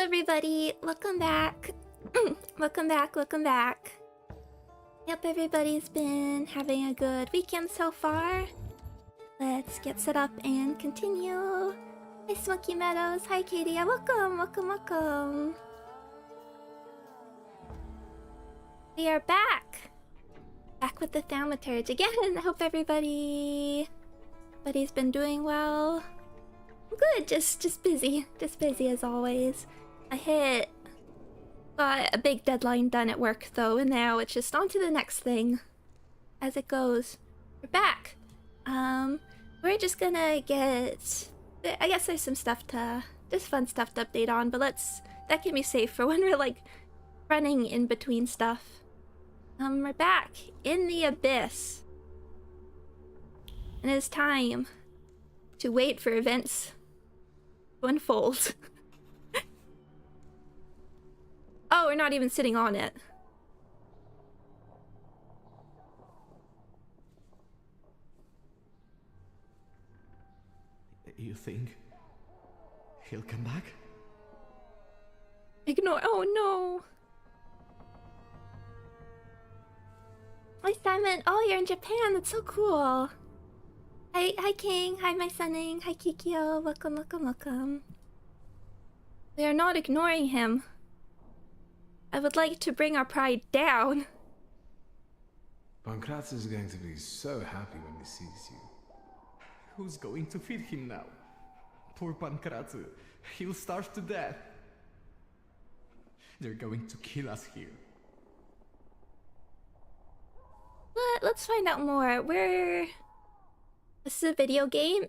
everybody, welcome back. welcome back. Hope everybody's been having a good weekend so far. Let's get set up and continue. Hi Smoky Meadows, hi Katie, welcome. We are back with the Thaumaturge again. I hope everybody's been doing well. Good, just busy as always. Got a big deadline done at work though, and now it's just on to the next thing as it goes. We're back. We're just gonna get, I guess there's some stuff just fun stuff to update on, but that can be safe for when we're like running in between stuff. We're back in the abyss, and it's time to wait for events to unfold. Oh, we're not even sitting on it. You think he'll come back? Ignore. Oh no. Hi Simon. Oh, you're in Japan. That's so cool. Hi King. Hi my sunning. Hi Kikyo. Welcome. We are not ignoring him. I would like to bring our pride down. Pancratius is going to be so happy when he sees you. Who's going to feed him now? Poor Pancratius. He'll starve to death. They're going to kill us here. Let's find out more. This is a video game.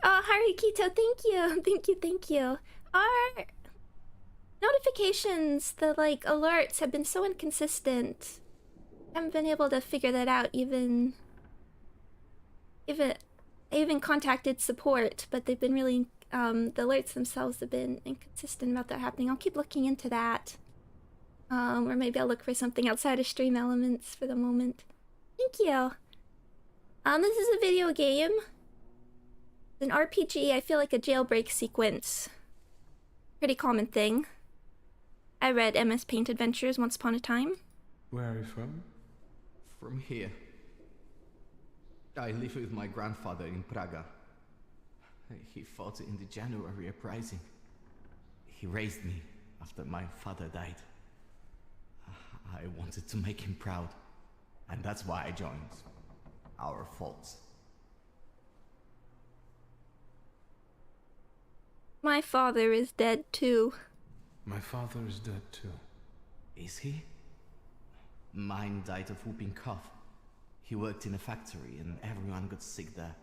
Oh, Harikito, thank you. Our notifications, the alerts have been so inconsistent. I haven't been able to figure that out even I even contacted support, but they've been really the alerts themselves have been inconsistent about that happening. I'll keep looking into that. Or maybe I'll look for something outside of stream elements for the moment. Thank you. This is a video game. It's an RPG. I feel like a jailbreak sequence. Pretty common thing. I read MS Paint Adventures once upon a time. Where are you from? From here. I live with my grandfather in Praga. He fought in the January uprising. He raised me after my father died. I wanted to make him proud, and that's why I joined our faults. My father is dead too. My father is dead too. Is he? Mine died of whooping cough. He worked in a factory and everyone got sick there.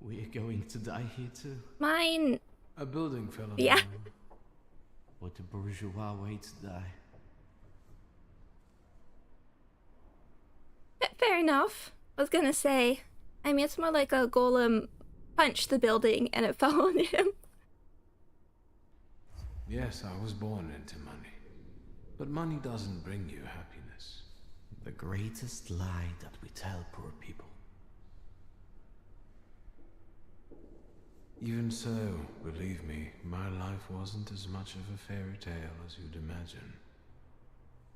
We're going to die here too. Mine... A building fell on Yeah. What a bourgeois way to die. Fair enough. I was gonna say, I mean, it's more like a golem punched the building and it fell on him. Yes, I was born into money. But money doesn't bring you happiness. The greatest lie that we tell poor people. Even so, believe me, my life wasn't as much of a fairy tale as you'd imagine.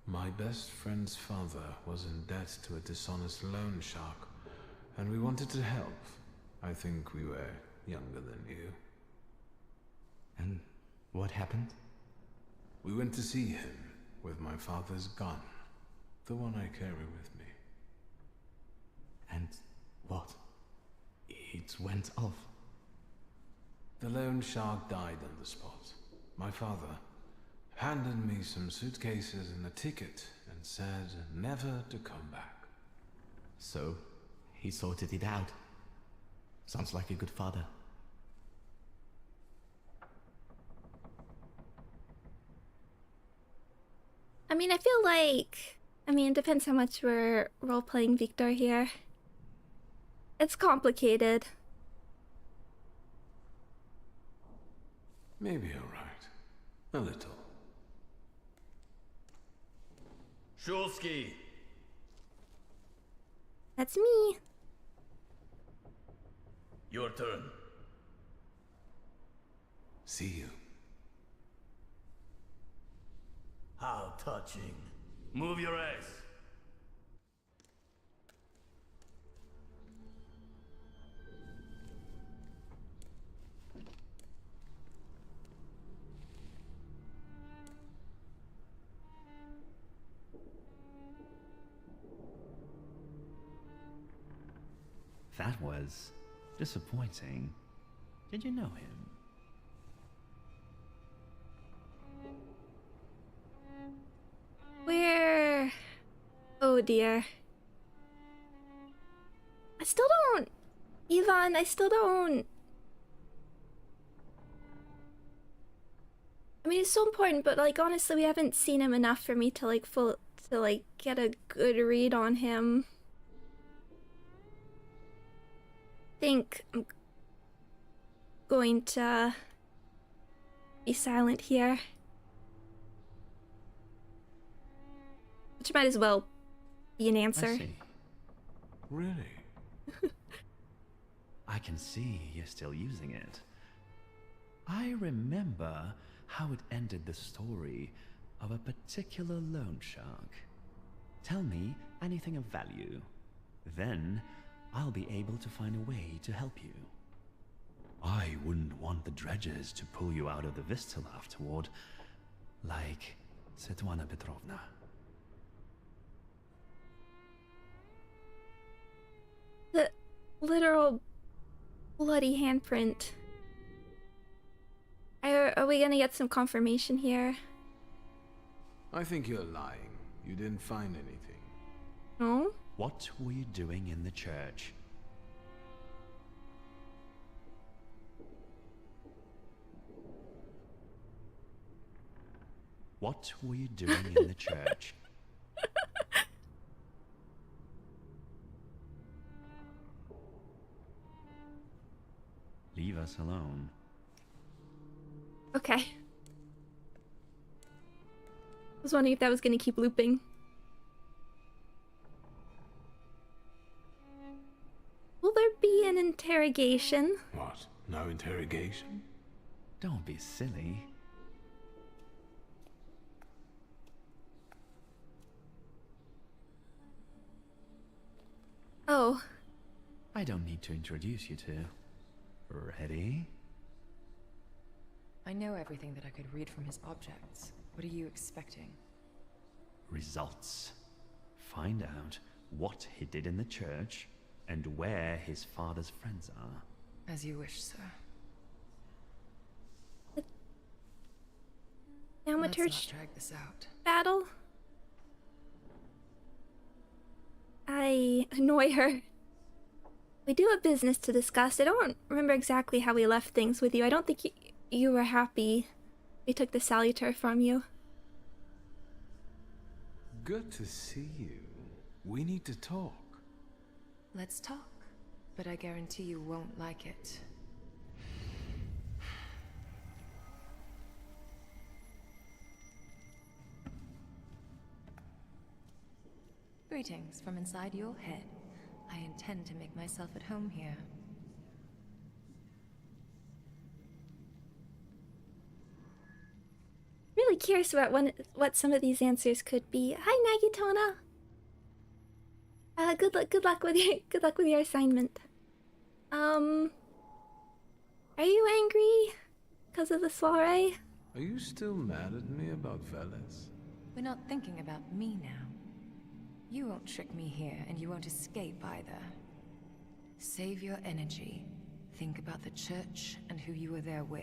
My best friend's father was in debt to a dishonest loan shark, and we wanted to help. I think we were younger than you. And what happened? We went to see him with my father's gun, the one I carry with me. And what? It went off. The loan shark died on the spot. My father handed me some suitcases and a ticket and said never to come back. So, he sorted it out. Sounds like a good father. I mean, I feel like... it depends how much we're role-playing Victor here. It's complicated. Maybe you're right. A little. Shulsky! That's me. Your turn. See you. How touching. Move your ass. That was disappointing. Did you know him? Where? Oh dear. I still don't... Ivan, I still don't... I mean, it's so important, but like, honestly, we haven't seen him enough for me to like get a good read on him. I think I'm going to be silent here. Which might as well be an answer. I see. Really? I can see you're still using it. I remember how it ended the story of a particular loan shark. Tell me anything of value. Then I'll be able to find a way to help you. I wouldn't want the dredgers to pull you out of the Vistal afterward, like Svetlana Petrovna. The literal bloody handprint. Are we gonna get some confirmation here? I think you're lying. You didn't find anything. No? What were you doing in the church? What were you doing in the church? Leave us alone. Okay. I was wondering if that was gonna keep looping. Will there be an interrogation? What? No interrogation? Don't be silly. Oh. I don't need to introduce you to. Ready? I know everything that I could read from his objects. What are you expecting? Results. Find out what he did in the church and where his father's friends are. As you wish, sir. Let's not Thaumaturge drag this out. battle? I annoy her. We do have business to discuss. I don't remember exactly how we left things with you. I don't think you were happy we took the salutar from you. Good to see you. We need to talk. Let's talk, but I guarantee you won't like it. Greetings from inside your head. I intend to make myself at home here. Really curious about what some of these answers could be. Hi, Nagitona. Good luck with your assignment. Are you angry because of the soiree? Are you still mad at me about Veles? We're not thinking about me now. You won't trick me here, and you won't escape either. Save your energy. Think about the church and who you were there with.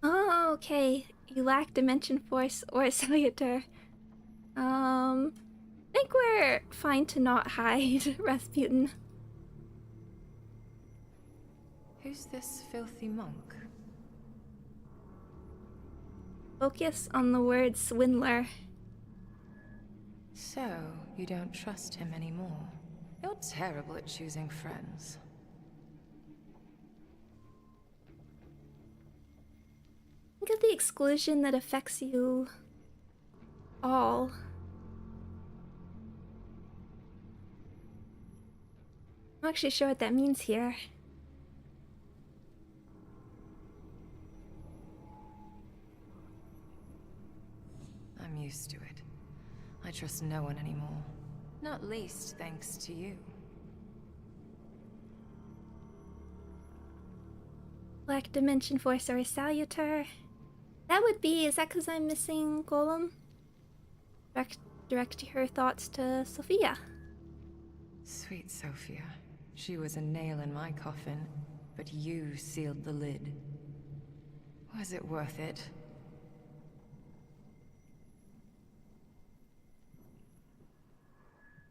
Oh, okay. You lack dimension force or cellular. I think we're fine to not hide, Rasputin. Who's this filthy monk? Focus on the word swindler. So, you don't trust him anymore. You're terrible at choosing friends. Think of the exclusion that affects you all. I'm not actually sure what that means here. I'm used to it. I trust no one anymore. Not least thanks to you. Black Dimension Force or Salutar. That would be, is that because I'm missing Golem? Direct her thoughts to Sophia. Sweet Sophia. She was a nail in my coffin, but you sealed the lid. Was it worth it?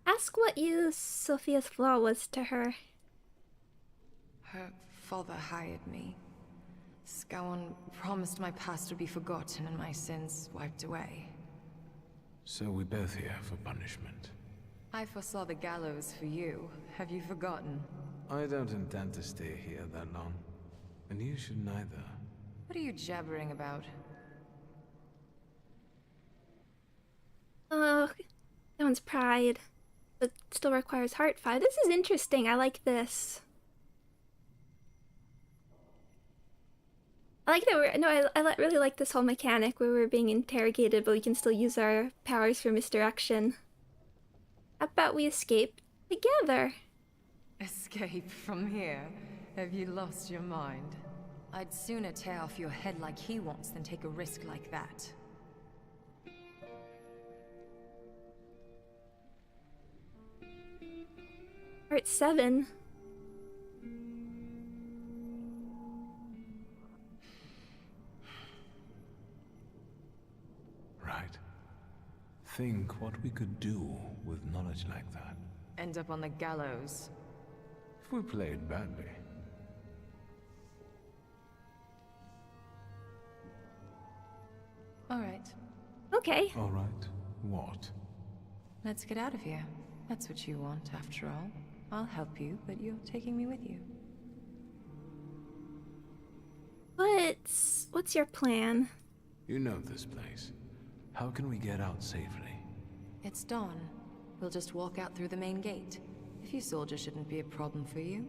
Ask what use Sophia's flaw was to her. Her father hired me. Scowan promised my past would be forgotten and my sins wiped away. So we both here for punishment. I foresaw the gallows for you. Have you forgotten? I don't intend to stay here that long. And you should neither. What are you jabbering about? Oh, that one's pride. But still requires heart 5. This is interesting. I like this. I like that we're... No, I really like this whole mechanic where we're being interrogated, but we can still use our powers for misdirection. How about we escape together? Escape from here? Have you lost your mind? I'd sooner tear off your head like he wants than take a risk like that. Part 7. Right. Think what we could do with knowledge like that. End up on the gallows. If we played badly. All right. Okay. All right. What? Let's get out of here. That's what you want, after all. I'll help you, but you're taking me with you. What's your plan? You know this place. How can we get out safely? It's dawn. We'll just walk out through the main gate. A few soldiers shouldn't be a problem for you.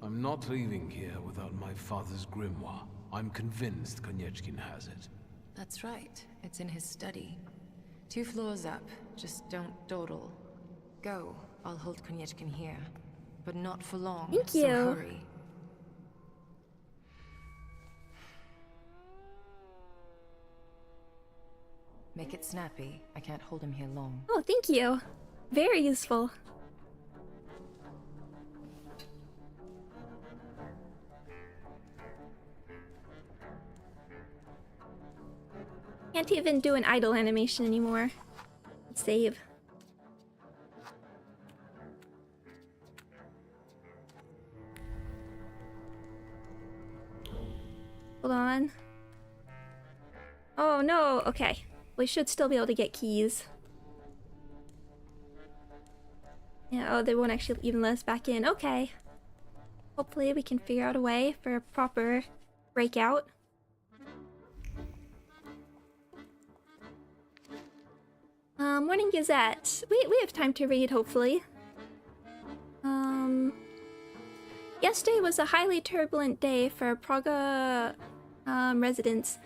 I'm not leaving here without my father's grimoire. I'm convinced Konieczkin has it. That's right. It's in his study. 2 floors up. Just don't dawdle. Go. I'll hold Konieczkin here. But not for long. Thank you. So hurry. Make it snappy. I can't hold him here long. Oh, thank you. Very useful. Can't even do an idle animation anymore. Save. Hold on. Oh no, okay. We should still be able to get keys. Yeah, oh, they won't actually even let us back in. Okay. Hopefully we can figure out a way for a proper breakout. Morning Gazette. We have time to read, hopefully. Yesterday was a highly turbulent day for Praga residents.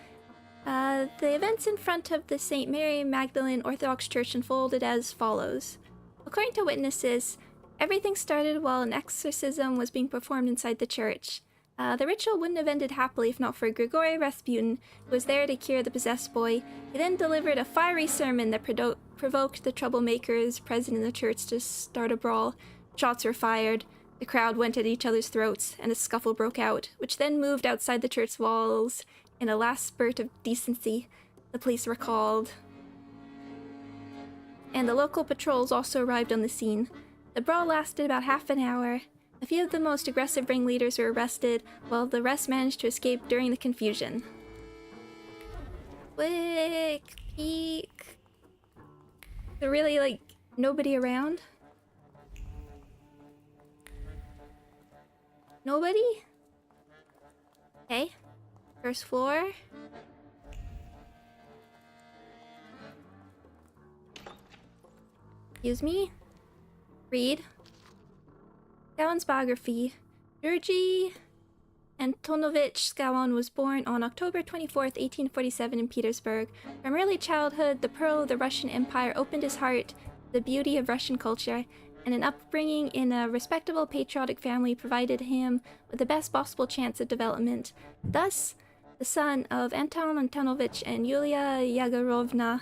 The events in front of the St. Mary Magdalene Orthodox Church unfolded as follows. According to witnesses, everything started while an exorcism was being performed inside the church. The ritual wouldn't have ended happily if not for Grigory Rasputin, who was there to cure the possessed boy. He then delivered a fiery sermon that provoked the troublemakers present in the church to start a brawl. Shots were fired, the crowd went at each other's throats, and a scuffle broke out, which then moved outside the church walls. In a last spurt of decency, the police were called. And the local patrols also arrived on the scene. The brawl lasted about half an hour. A few of the most aggressive ringleaders were arrested, while the rest managed to escape during the confusion. Quick peek. There really, like, nobody around? Nobody? Okay. First floor. Excuse me? Read. Scowan's biography. Georgy Antonovich Scowan was born on October 24th, 1847 in Petersburg. From early childhood, the pearl of the Russian Empire opened his heart to the beauty of Russian culture, and an upbringing in a respectable patriotic family provided him with the best possible chance of development. Thus, the son of Anton Antonovich and Yulia Yagorovna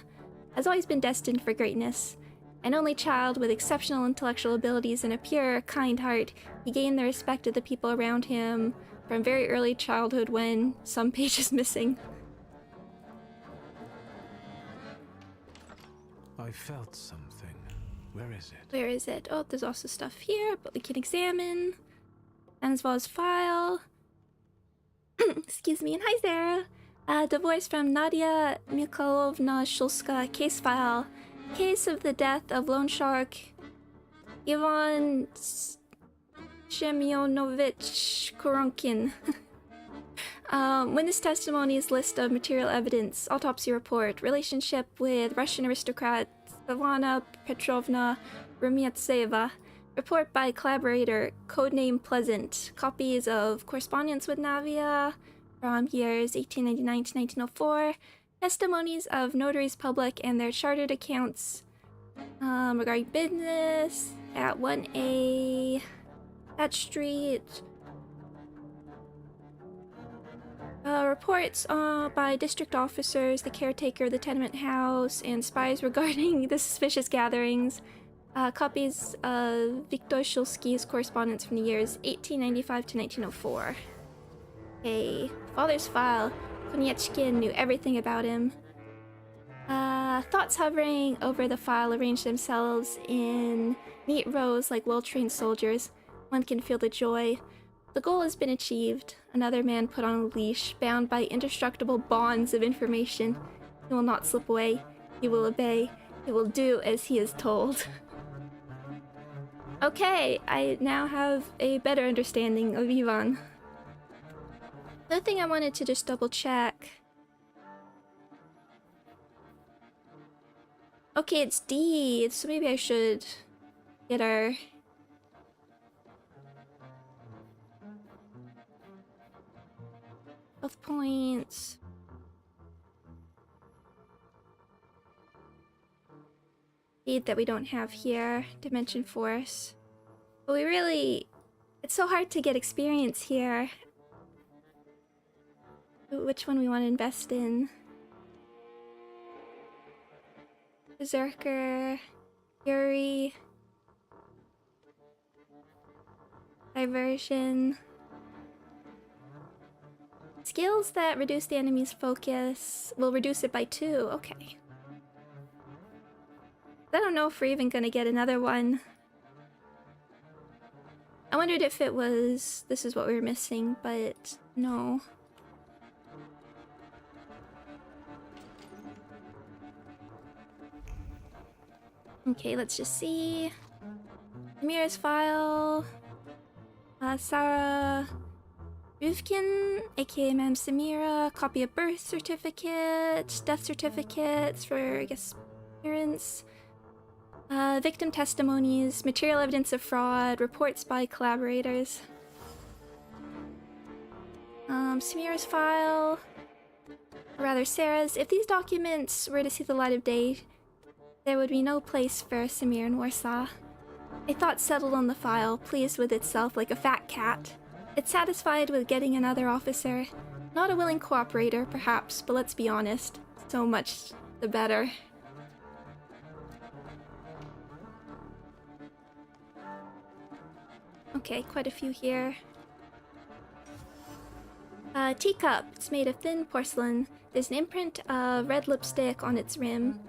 has always been destined for greatness. An only child with exceptional intellectual abilities and a pure, kind heart, he gained the respect of the people around him from very early childhood when some page is missing. I felt something. Where is it? Where is it? Oh, there's also stuff here, but we can examine. And as well as file. Excuse me, and hi Sarah. Divorce from Nadia Mikhailovna Shulska, case file. Case of the death of loan shark Ivan Semyonovich Koronkin. Witness testimonies, list of material evidence, autopsy report, relationship with Russian aristocrat Savana Petrovna Rumyatseva, report by collaborator, codename Pleasant, copies of correspondence with Navia from years 1899 to 1904, testimonies of notaries public and their chartered accounts regarding business at 1A that street. Reports by district officers, the caretaker of the tenement house, and spies regarding the suspicious gatherings. Copies of Viktor Shulsky's correspondence from the years 1895 to 1904. Okay, father's file. Koniechkin knew everything about him. Thoughts hovering over the file arranged themselves in neat rows like well-trained soldiers. One can feel the joy. The goal has been achieved. Another man put on a leash, bound by indestructible bonds of information. He will not slip away. He will obey. He will do as he is told. Okay, I now have a better understanding of Ivan. Another thing I wanted to just double check. Okay, it's D, so maybe I should get our... health points. Speed that we don't have here. Dimension force. But we really... it's so hard to get experience here. Which one we want to invest in? Berserker, Fury, Diversion. Skills that reduce the enemy's focus will reduce it by 2. Okay. I don't know if we're even gonna get another one. I wondered if it was... this is what we were missing, but no. Okay, let's just see. Amira's file. Sarah Ruvkin, aka Ma'am Samira. Copy of birth certificate. Death certificates for, I guess, parents. Victim testimonies. Material evidence of fraud. Reports by collaborators. Samira's file. Or rather, Sarah's. If these documents were to see the light of day, there would be no place for Samir in Warsaw. A thought settled on the file, pleased with itself like a fat cat. It's satisfied with getting another officer. Not a willing cooperator, perhaps, but let's be honest. So much the better. Okay, quite a few here. Teacup. It's made of thin porcelain. There's an imprint of red lipstick on its rim.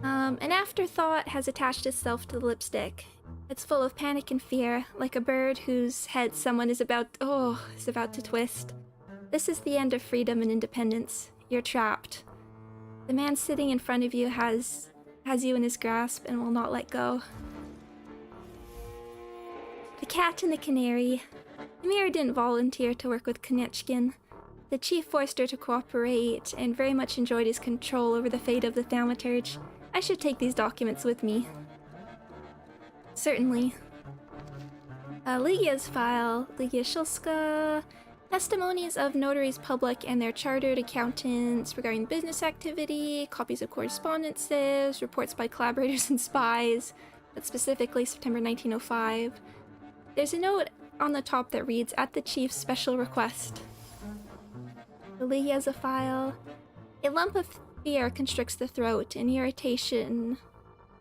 An afterthought has attached itself to the lipstick. It's full of panic and fear, like a bird whose head someone is about to twist. This is the end of freedom and independence. You're trapped. The man sitting in front of you has you in his grasp and will not let go. The cat and the canary. Amira didn't volunteer to work with Konechkin. The chief forced her to cooperate and very much enjoyed his control over the fate of the Thaumaturge. I should take these documents with me. Certainly. Ligia's file. Ligia Shilska. Testimonies of notaries public and their chartered accountants regarding business activity, copies of correspondences, reports by collaborators and spies, but specifically September 1905. There's a note on the top that reads, at the chief's special request. The Ligia has a file. A lump of fear constricts the throat, and irritation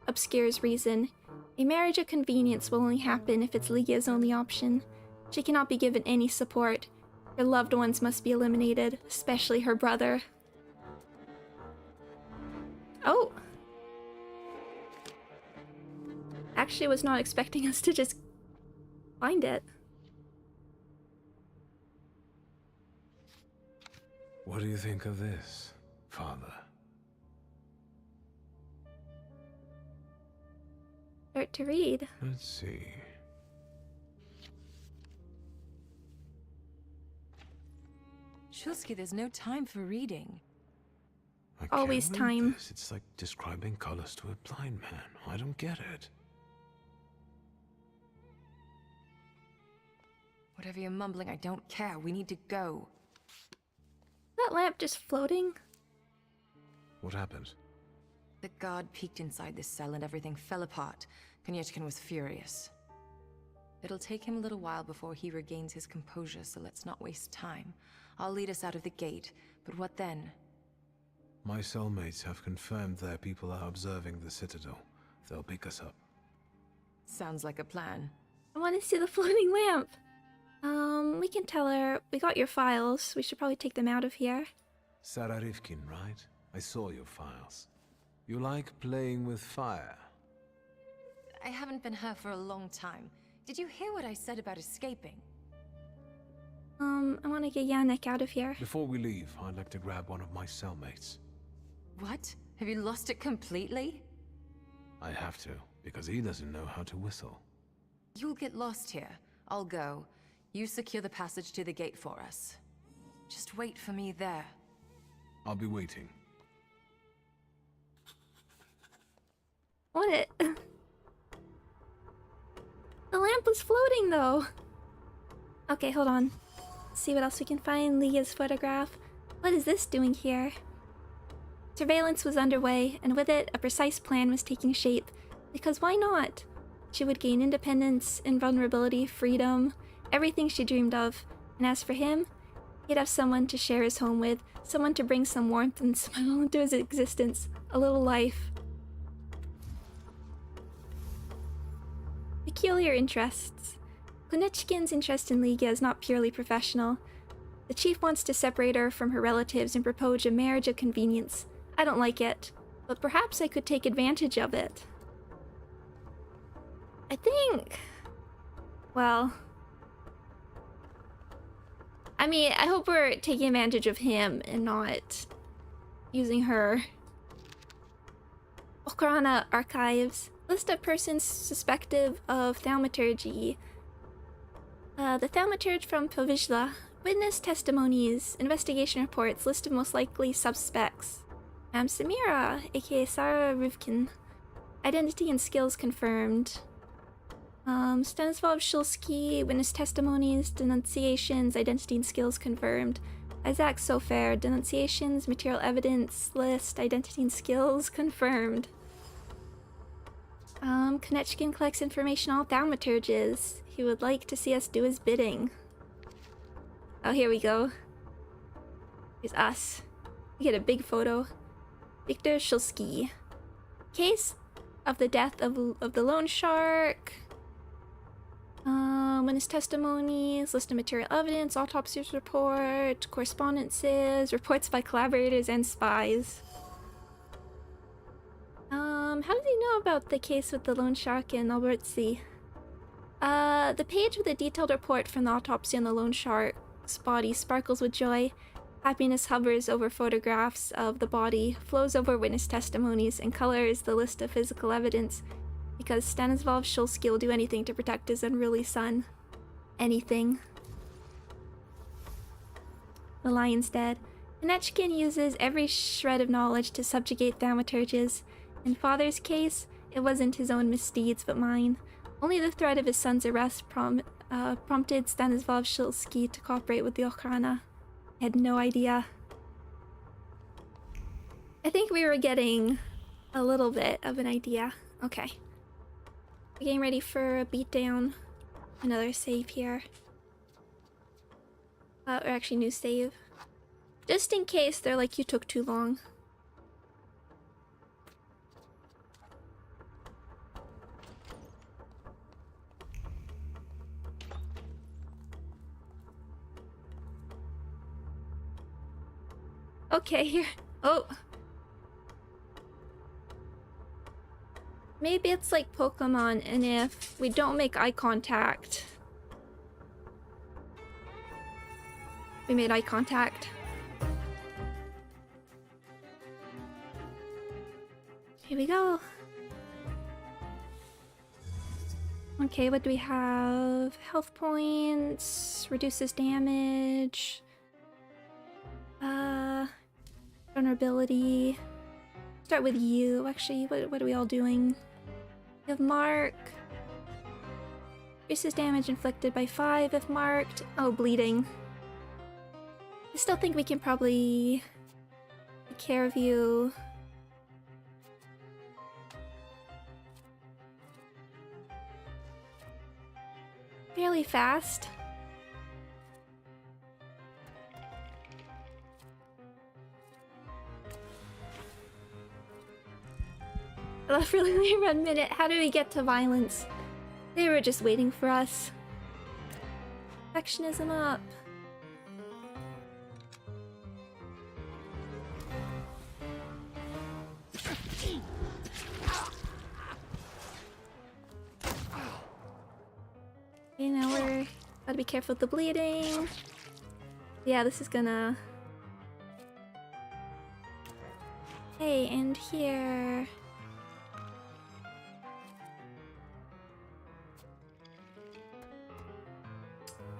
obscures reason. A marriage of convenience will only happen if it's Ligia's only option. She cannot be given any support. Her loved ones must be eliminated, especially her brother. Oh! Actually, was not expecting us to just find it. What do you think of this, Father? Start to read. Let's see. Shulsky, there's no time for reading. I can't Always read time. this. It's like describing colors to a blind man. I don't get it. Whatever you're mumbling, I don't care. We need to go. That lamp just floating? What happened? The guard peeked inside this cell and everything fell apart. Konyechkin was furious. It'll take him a little while before he regains his composure, so let's not waste time. I'll lead us out of the gate, but what then? My cellmates have confirmed their people are observing the Citadel. They'll pick us up. Sounds like a plan. I want to see the floating lamp. We can tell her we got your files. We should probably take them out of here. Sarah Rivkin, right? I saw your files. You like playing with fire? I haven't been her for a long time. Did you hear what I said about escaping? I want to get Yannick out of here. Before we leave, I'd like to grab one of my cellmates. What? Have you lost it completely? I have to, because he doesn't know how to whistle. You'll get lost here. I'll go. You secure the passage to the gate for us. Just wait for me there. I'll be waiting. What it? The lamp was floating though. Okay, hold on. Let's see what else we can find. Lia's photograph. What is this doing here? Surveillance was underway, and with it, a precise plan was taking shape. Because why not? She would gain independence, invulnerability, freedom, everything she dreamed of. And as for him, he'd have someone to share his home with, someone to bring some warmth and smile into his existence, a little life. Peculiar interests. Konechkin's interest in Ligia is not purely professional. The chief wants to separate her from her relatives and propose a marriage of convenience. I don't like it, but perhaps I could take advantage of it. I think... well... I mean, I hope we're taking advantage of him and not using her. Okrana Archives. List of persons suspected of Thaumaturge. The Thaumaturge from Povizhla. Witness testimonies, investigation reports, list of most likely suspects. Samira, aka Sarah Rivkin. Identity and skills confirmed. Stanislav Shulsky, witness testimonies, denunciations, identity and skills confirmed. Isaac Sofer, denunciations, material evidence, list, identity and skills confirmed. Konechkin collects information on thaumaturges. He would like to see us do his bidding. Oh, here we go. Here's us. We get a big photo. Viktor Shulsky. Case of the death of the loan shark. Witness testimonies, list of material evidence, autopsies report, correspondences, reports by collaborators and spies. How does he know about the case with the loan shark in Albertsi? The page with a detailed report from the autopsy on the loan shark's body sparkles with joy. Happiness hovers over photographs of the body, flows over witness testimonies, and colors the list of physical evidence. Because Stanislav Shulsky will do anything to protect his unruly son. Anything. The lion's dead. Konechkin uses every shred of knowledge to subjugate thaumaturges. In Father's case, it wasn't his own misdeeds but mine. Only the threat of his son's arrest prompted Stanislav Shilsky to cooperate with the Okhrana. I had no idea. I think we were getting a little bit of an idea. Okay. We're getting ready for a beatdown. Another save here. Or actually, new save. Just in case they're like, you took too long. Okay, here. Oh. Maybe it's like Pokemon, and if we don't make eye contact... We made eye contact. Here we go. Okay, what do we have? Health points, reduces damage. Vulnerability. Start with you. Actually, what are we all doing? We have Mark. Reduces damage inflicted by 5 if marked. Oh, bleeding. I still think we can probably take care of you. Fairly fast. Left for only 1 minute. How did we get to violence? They were just waiting for us. Perfectionism up. Okay, now we're gotta be careful with the bleeding. Yeah, this is gonna... Hey, and here...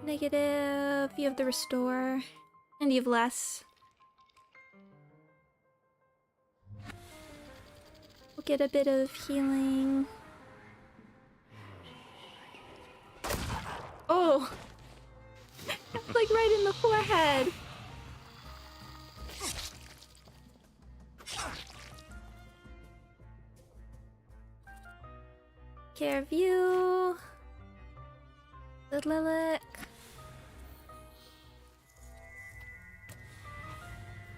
Negative, you have the restore, and you have less. We'll get a bit of healing. Oh! Like right in the forehead! Care of you. Good Lilac.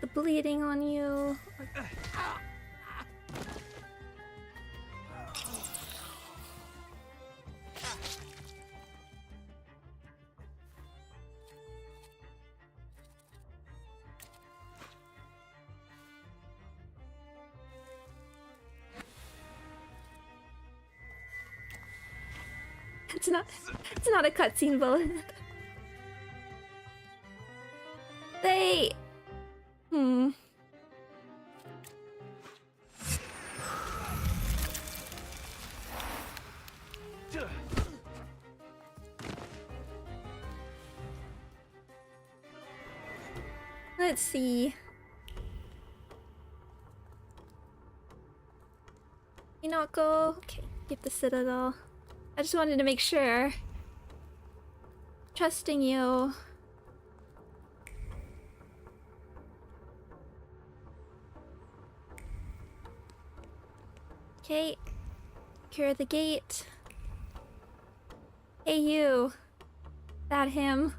The bleeding on you. It's not a cutscene bullet. They... Let's see. You not go? Okay, keep the Citadel. I just wanted to make sure. Trusting you. Okay. Secure the gate. Hey you. That him.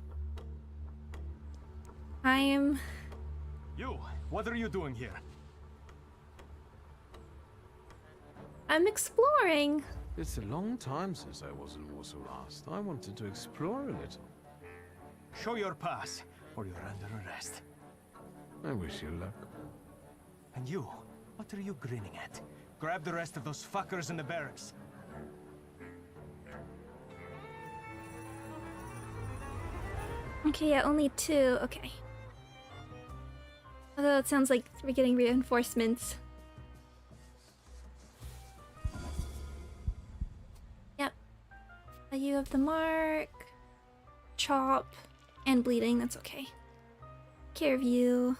I'm... You, what are you doing here? I'm exploring. It's a long time since I was in Warsaw last. I wanted to explore a little. Show your pass, or you're under arrest. I wish you luck. And you, what are you grinning at? Grab the rest of those fuckers in the barracks. Okay, yeah, only 2. Okay. Although it sounds like we're getting reinforcements. Yep. You have the mark, chop, and bleeding. That's okay. Care of you.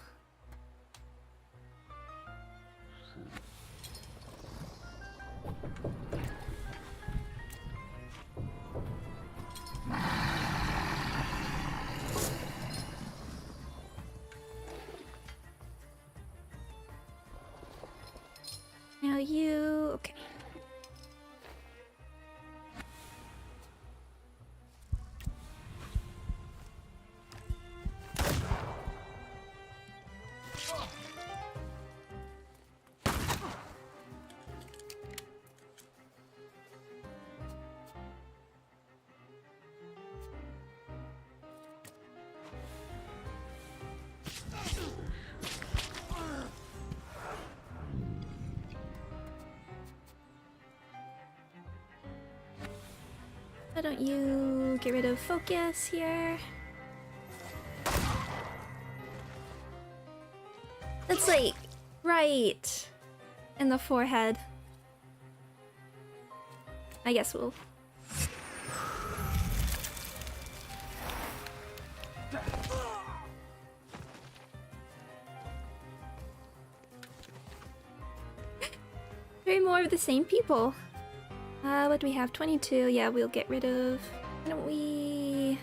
You... okay. Why don't you get rid of focus here? That's like right in the forehead. I guess we'll... Three more of the same people. What do we have? 22. Yeah, we'll get rid of... Why don't we...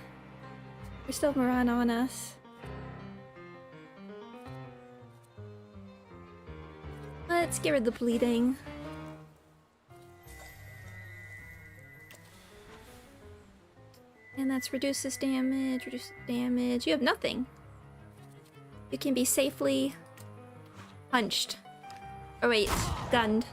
We still have Moran on us. Let's get rid of the bleeding. And that's reduces damage, reduces damage. You have nothing. You can be safely punched. Oh wait, stunned.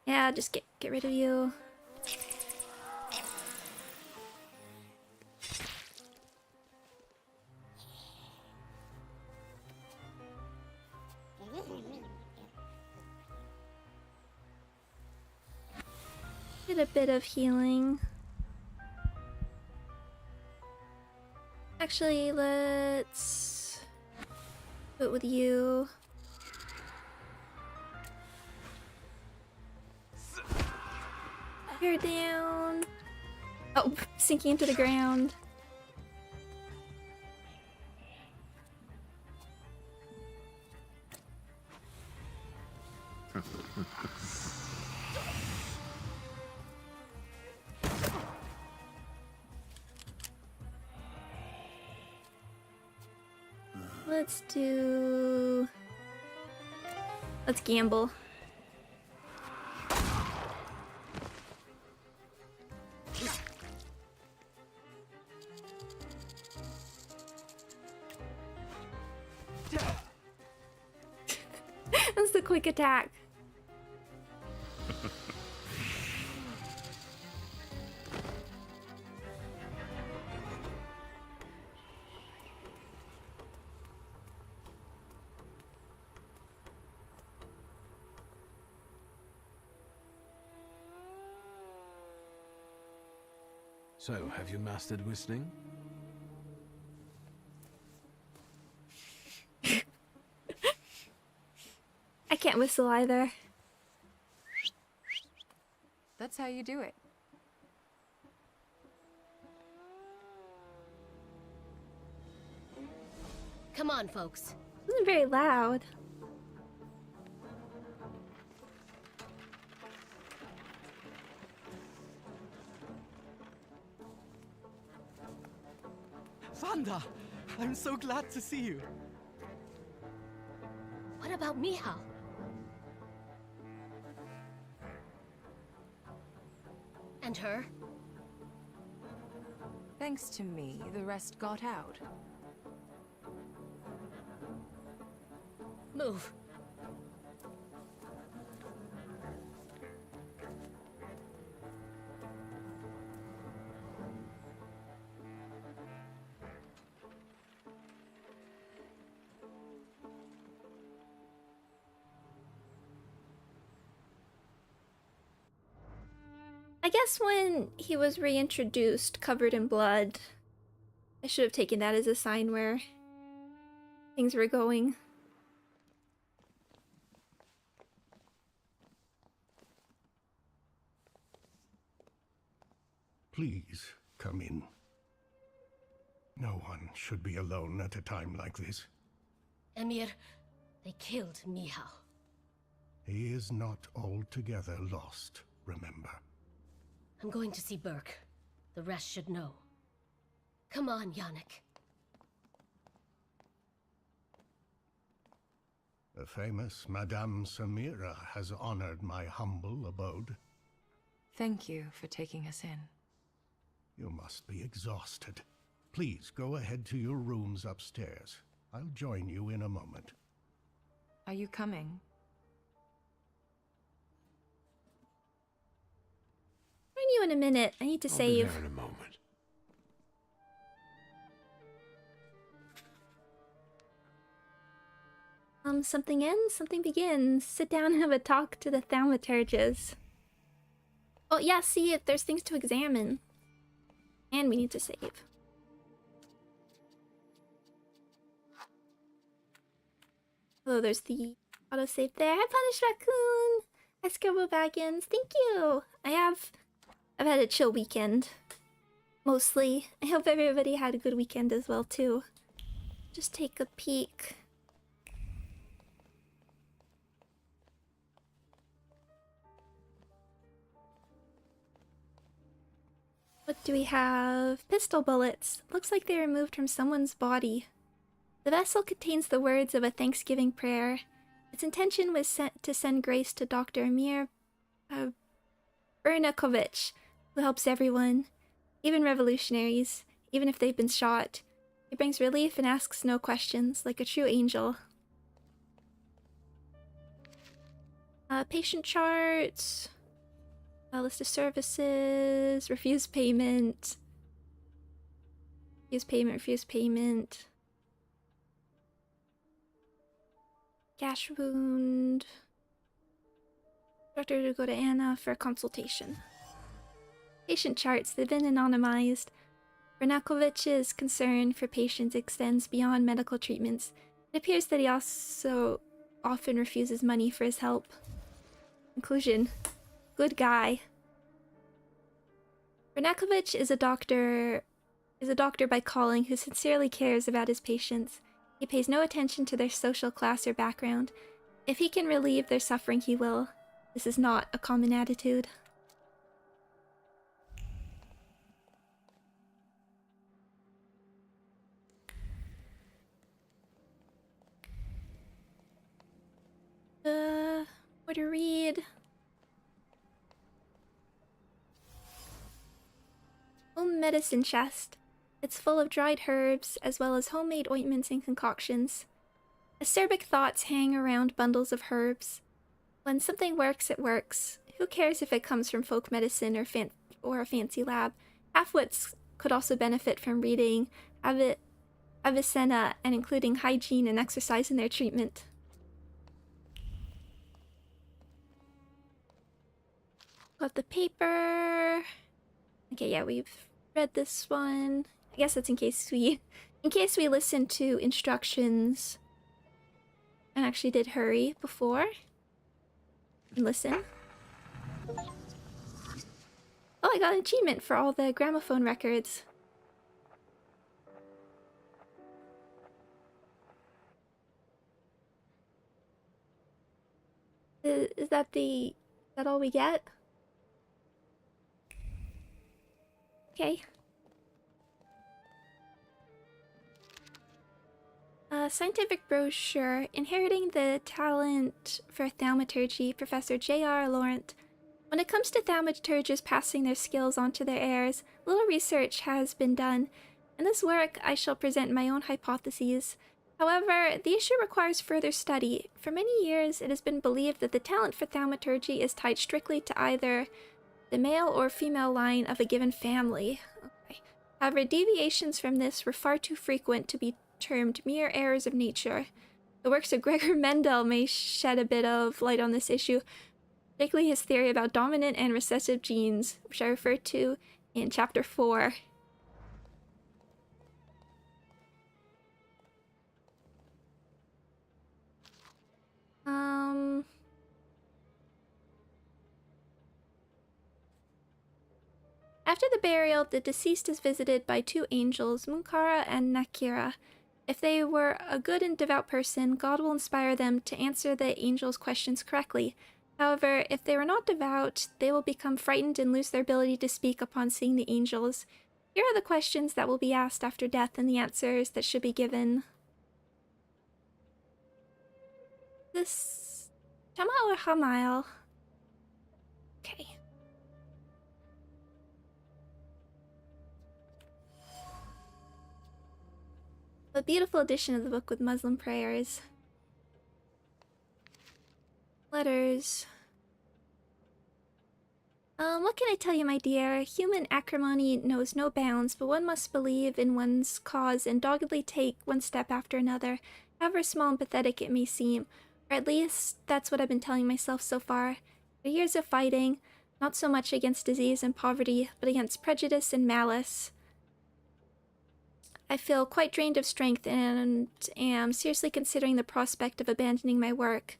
Yeah, just get rid of you. Get a bit of healing. Actually, let's do it with you. You're down. Oh, sinking into the ground. Let's gamble. That's the quick attack. So, have you mastered whistling? I can't whistle either. That's how you do it. Come on, folks. It wasn't very loud. Vanda! I'm so glad to see you. What about Mihal? And her? Thanks to me, the rest got out. Move. I guess when he was reintroduced covered in blood, I should have taken that as a sign where things were going. Please, come in. No one should be alone at a time like this. Emir, they killed Mihal. He is not altogether lost. remember. I'm going to see Burke. The rest should know. Come on, Yannick. The famous Madame Samira has honored my humble abode. Thank you for taking us in. You must be exhausted. Please go ahead to your rooms upstairs. I'll join you in a moment. Are you coming? Join you in a minute. I need to I'll save. be there in a moment. Something ends, something begins. Sit down and have a talk to the Thaumaturges. Oh yeah, see if there's things to examine. And we need to save. Oh, there's the autosave there. Hi, Punished Raccoon! Hi, Scribble Baggins. Thank you! I've had a chill weekend. Mostly. I hope everybody had a good weekend as well, too. Just take a peek. What do we have? Pistol bullets. Looks like they were removed from someone's body. The vessel contains the words of a Thanksgiving prayer. Its intention was to send grace to Dr. Amir Bernakovich, who helps everyone, even revolutionaries, even if they've been shot. He brings relief and asks no questions, like a true angel. Patient charts. List of services. Refuse payment. Refuse payment. Gash wound. Doctor to go to Anna for a consultation. Patient charts. They've been anonymized. Bernakovich's concern for patients extends beyond medical treatments. It appears that he also often refuses money for his help. Conclusion. Good guy. Bernakovich is a doctor by calling who sincerely cares about his patients. He pays no attention to their social class or background. If he can relieve their suffering, he will. This is not a common attitude. What to read? Home medicine chest. It's full of dried herbs, as well as homemade ointments and concoctions. Acerbic thoughts hang around bundles of herbs. When something works, it works. Who cares if it comes from folk medicine or a fancy lab? Halfwits could also benefit from reading Avicenna and including hygiene and exercise in their treatment. Got the paper. Okay, yeah, we've read this one. I guess that's in case we listen to instructions and actually did hurry before and listen. Oh, I got an achievement for all the gramophone records. Is that all we get? Okay. Scientific brochure, Inheriting the Talent for Thaumaturgy, Professor J.R. Laurent. When it comes to thaumaturges passing their skills on to their heirs, little research has been done. In this work, I shall present my own hypotheses. However, the issue requires further study. For many years, it has been believed that the talent for thaumaturgy is tied strictly to either the male or female line of a given family. Okay. However, deviations from this were far too frequent to be termed mere errors of nature. The works of Gregor Mendel may shed a bit of light on this issue, particularly his theory about dominant and recessive genes, which I referred to in Chapter 4. After the burial, the deceased is visited by two angels, Munkara and Nakira. If they were a good and devout person, God will inspire them to answer the angels' questions correctly. However, if they were not devout, they will become frightened and lose their ability to speak upon seeing the angels. Here are the questions that will be asked after death and the answers that should be given. This... Tama or Hamail? Okay. A beautiful edition of the book with Muslim prayers. Letters. What can I tell you, my dear? Human acrimony knows no bounds, but one must believe in one's cause and doggedly take one step after another, however small and pathetic it may seem. Or at least, that's what I've been telling myself so far. The years of fighting, not so much against disease and poverty, but against prejudice and malice. I feel quite drained of strength and am seriously considering the prospect of abandoning my work.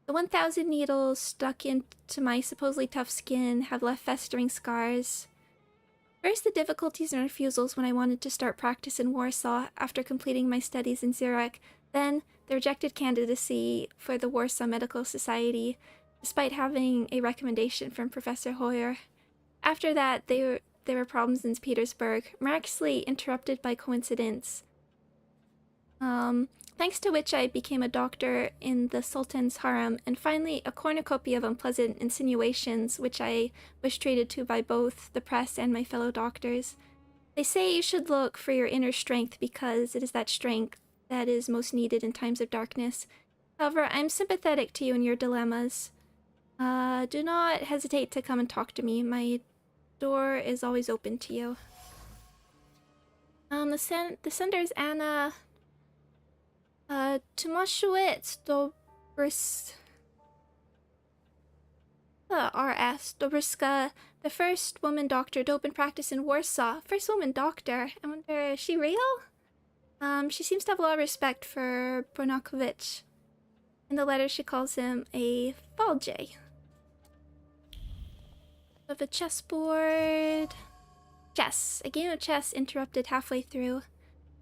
The 1,000 needles stuck into my supposedly tough skin have left festering scars. First, the difficulties and refusals when I wanted to start practice in Warsaw after completing my studies in Zurich. Then, the rejected candidacy for the Warsaw Medical Society, despite having a recommendation from Professor Hoyer. After that, there were problems in Petersburg, miraculously interrupted by coincidence. Thanks to which I became a doctor in the Sultan's harem, and finally a cornucopia of unpleasant insinuations which I was treated to by both the press and my fellow doctors. They say you should look for your inner strength because it is that strength that is most needed in times of darkness. However, I'm sympathetic to you and your dilemmas. Do not hesitate to come and talk to me. My door is always open to you. The sender is Anna... Tomashuet R.S. Dobryska, the first woman doctor to open practice in Warsaw. First woman doctor. I wonder, is she real? She seems to have a lot of respect for Bonakovich. In the letter, she calls him a Falje. Of a chessboard. Chess. A game of chess interrupted halfway through.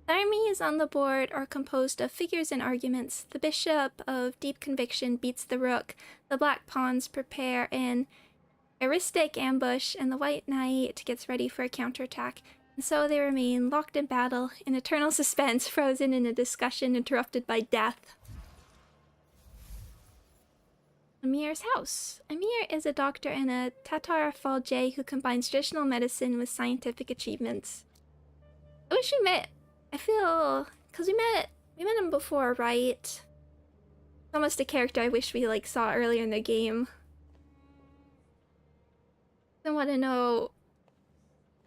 The armies on the board are composed of figures and arguments. The bishop of deep conviction beats the rook. The black pawns prepare an heuristic ambush, and the white knight gets ready for a counterattack. And so they remain locked in battle, in eternal suspense, frozen in a discussion interrupted by death. Amir's house. Amir is a doctor and a Tatar Falje who combines traditional medicine with scientific achievements. I wish we met. I feel, cause we met him before, right? It's almost a character I wish we saw earlier in the game. I want to know.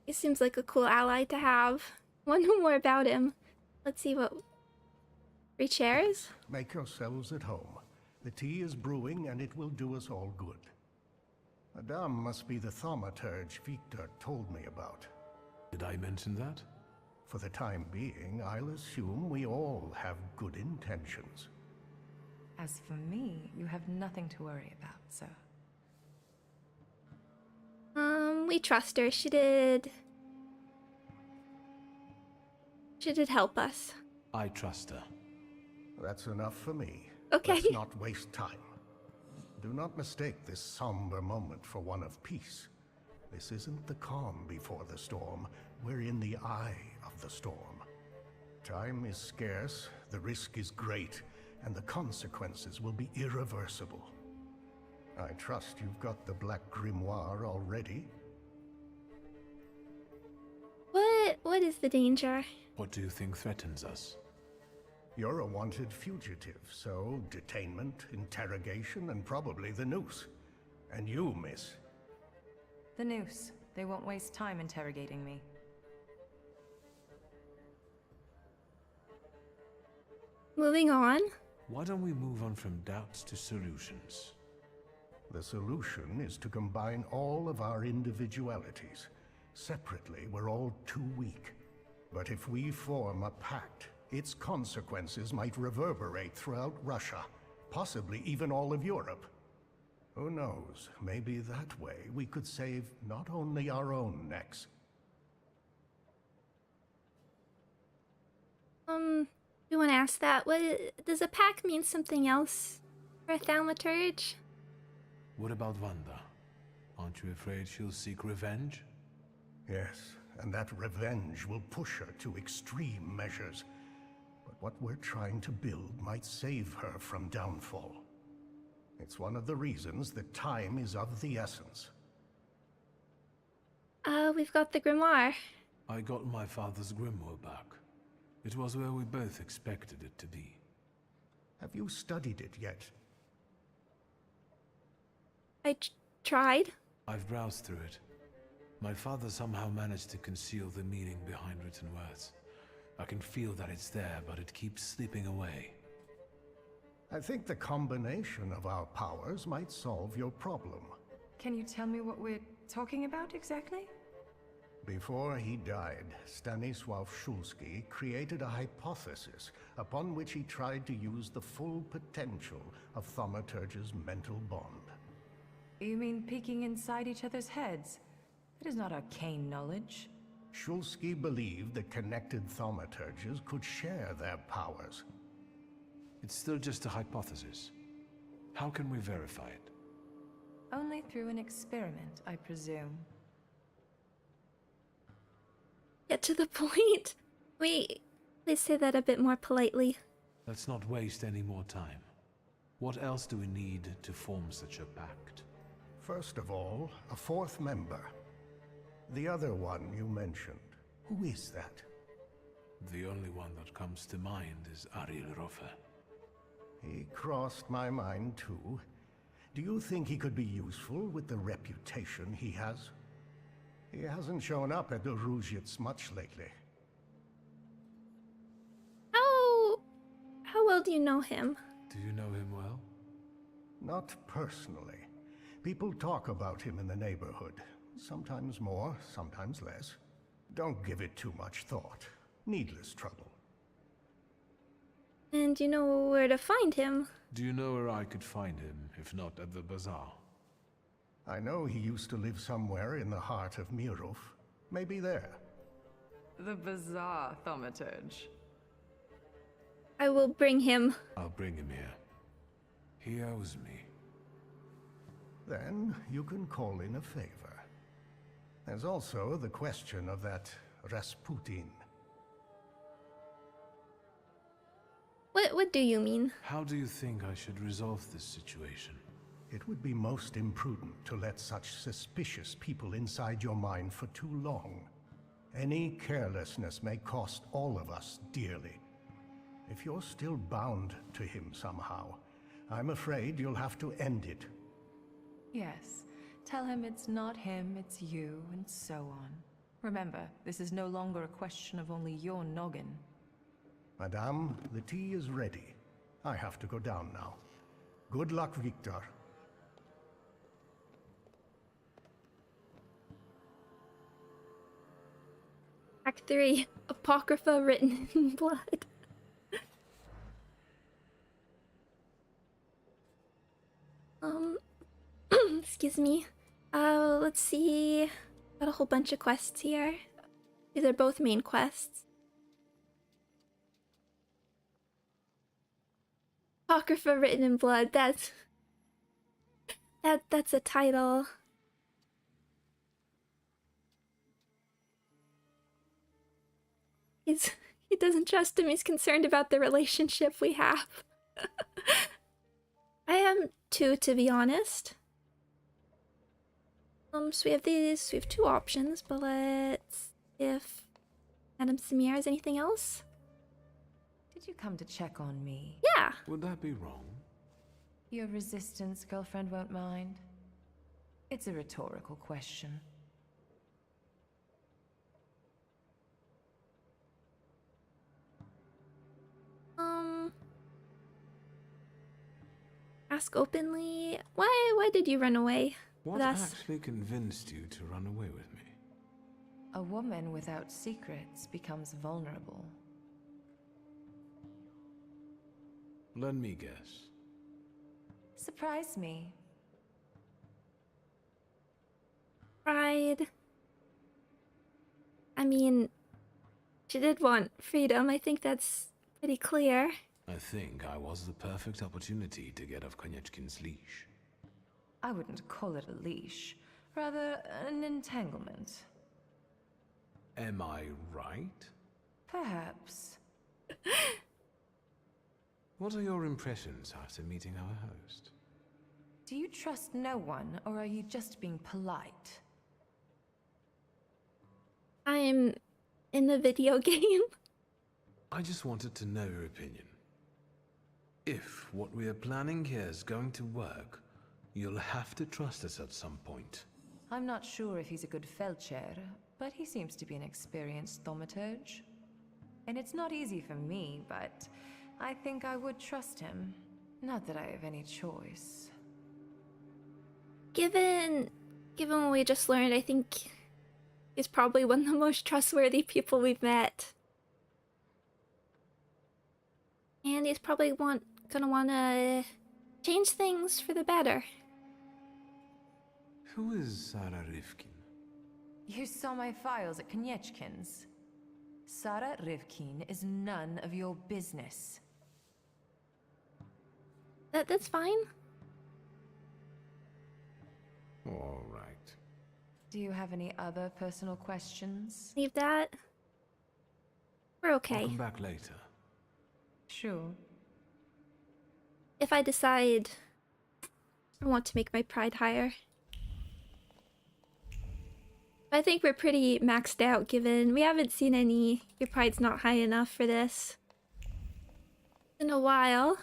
He seems like a cool ally to have. I want to know more about him. Let's see what. 3 chairs? Make yourselves at home. The tea is brewing and it will do us all good. Madame must be the Thaumaturge Victor told me about. Did I mention that? For the time being, I'll assume we all have good intentions. As for me, you have nothing to worry about, sir. We trust her. She did help us. I trust her. That's enough for me. Okay. Let's not waste time. Do not mistake this somber moment for one of peace. This isn't the calm before the storm. We're in the eye of the storm. Time is scarce, the risk is great, and the consequences will be irreversible. I trust you've got the Black Grimoire already? What is the danger? What do you think threatens us? You're a wanted fugitive, so detainment, interrogation, and probably the noose. And you, miss? The noose. They won't waste time interrogating me. Moving on. Why don't we move on from doubts to solutions? The solution is to combine all of our individualities. Separately, we're all too weak. But if we form a pact, its consequences might reverberate throughout Russia, possibly even all of Europe. Who knows, maybe that way we could save not only our own necks. We want to ask that. What does a pact mean something else for a Thaumaturge? What about Wanda? Aren't you afraid she'll seek revenge? Yes, and that revenge will push her to extreme measures. But what we're trying to build might save her from downfall. It's one of the reasons that time is of the essence. We've got the grimoire. I got my father's grimoire back. It was where we both expected it to be. Have you studied it yet? I tried. I've browsed through it. My father somehow managed to conceal the meaning behind written words. I can feel that it's there, but it keeps slipping away. I think the combination of our powers might solve your problem. Can you tell me what we're talking about exactly? Before he died, Stanisław Szulski created a hypothesis upon which he tried to use the full potential of Thaumaturge's mental bond. You mean peeking inside each other's heads? That is not arcane knowledge. Szulski believed that connected Thaumaturges could share their powers. It's still just a hypothesis. How can we verify it? Only through an experiment, I presume. Get to the point. Wait, please say that a bit more politely. Let's not waste any more time. What else do we need to form such a pact? First of all, a fourth member. The other one you mentioned. Who is that? The only one that comes to mind is Ariel Rofe. He crossed my mind too. Do you think he could be useful with the reputation he has? He hasn't shown up at the Ruzhitz much lately. How well do you know him? Do you know him well? Not personally. People talk about him in the neighborhood. Sometimes more, sometimes less. Don't give it too much thought. Needless trouble. And you know where to find him? Do you know where I could find him, if not at the bazaar? I know he used to live somewhere in the heart of Mirov. Maybe there. The bazaar, Thaumaturge. I will bring him. I'll bring him here. He owes me. Then you can call in a favor. There's also the question of that Rasputin. What do you mean? How do you think I should resolve this situation? It would be most imprudent to let such suspicious people inside your mind for too long. Any carelessness may cost all of us dearly. If you're still bound to him somehow, I'm afraid you'll have to end it. Yes. Tell him it's not him, it's you, and so on. Remember, this is no longer a question of only your noggin. Madame, the tea is ready. I have to go down now. Good luck, Victor. Act 3. Apocrypha written in blood. Excuse me. Let's see. Got a whole bunch of quests here. These are both main quests. Apocrypha written in blood. That's a title. He doesn't trust him. He's concerned about the relationship we have. I am too, to be honest. So we have these. We have two options, but let's see if Madame Samir has anything else. Did you come to check on me? Yeah. Would that be wrong? Your resistance girlfriend won't mind. It's a rhetorical question. Ask openly. Why did you run away? What actually convinced you to run away with me? A woman without secrets becomes vulnerable. Let me guess. Surprise me. Pride. I mean, she did want freedom. I think that's pretty clear. I think I was the perfect opportunity to get off Konieczkin's leash. I wouldn't call it a leash, rather an entanglement. Am I right? Perhaps. What are your impressions after meeting our host? Do you trust no one, or are you just being polite? I'm in the video game. I just wanted to know your opinion. If what we are planning here is going to work, you'll have to trust us at some point. I'm not sure if he's a good Feldchair, but he seems to be an experienced Thaumaturge. And it's not easy for me, but I think I would trust him. Not that I have any choice. Given what we just learned, I think he's probably one of the most trustworthy people we've met. And he's probably gonna wanna change things for the better. Who is Sarah Rivkin? You saw my files at Konieczkin's. Sarah Rivkin is none of your business. That's fine. All right. Do you have any other personal questions? Leave that. We're okay. I'll come back later. Sure. If I decide I want to make my pride higher. I think we're pretty maxed out given we haven't seen any your pride's not high enough for this in a while.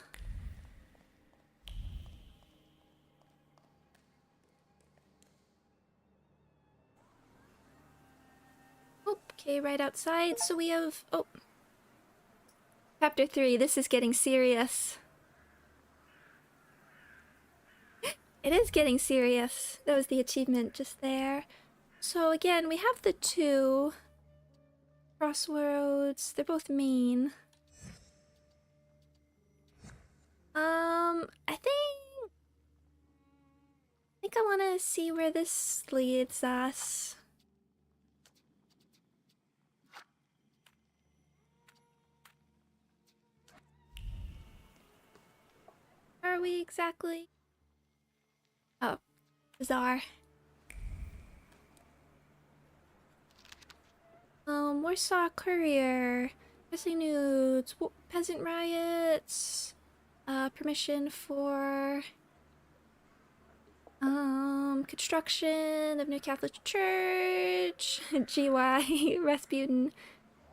Okay, right outside. So we have Chapter 3. This is getting serious. It is getting serious. That was the achievement just there. So again, we have the two crossroads. They're both mean. I think I want to see where this leads us. Where are we exactly? Oh, bizarre. Warsaw Courier, missing nudes, peasant riots, permission for construction of new Catholic Church, GY, Rasputin,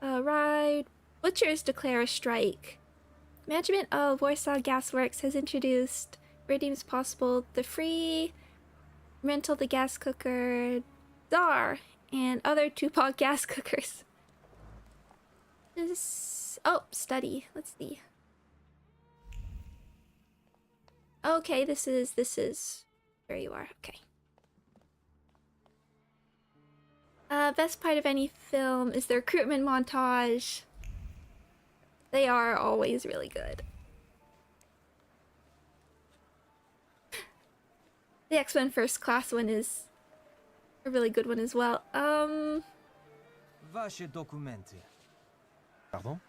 ride, butchers declare a strike. Management of Warsaw Gasworks has introduced, where deems possible, the free rental of the gas cooker, Dar, and other Tupac gas cookers. Study. Let's see. Okay, this is where you are. Okay. Best part of any film is the recruitment montage. They are always really good. The X-Men First Class one is a really good one as well. Vaše dokumenty. Pardon?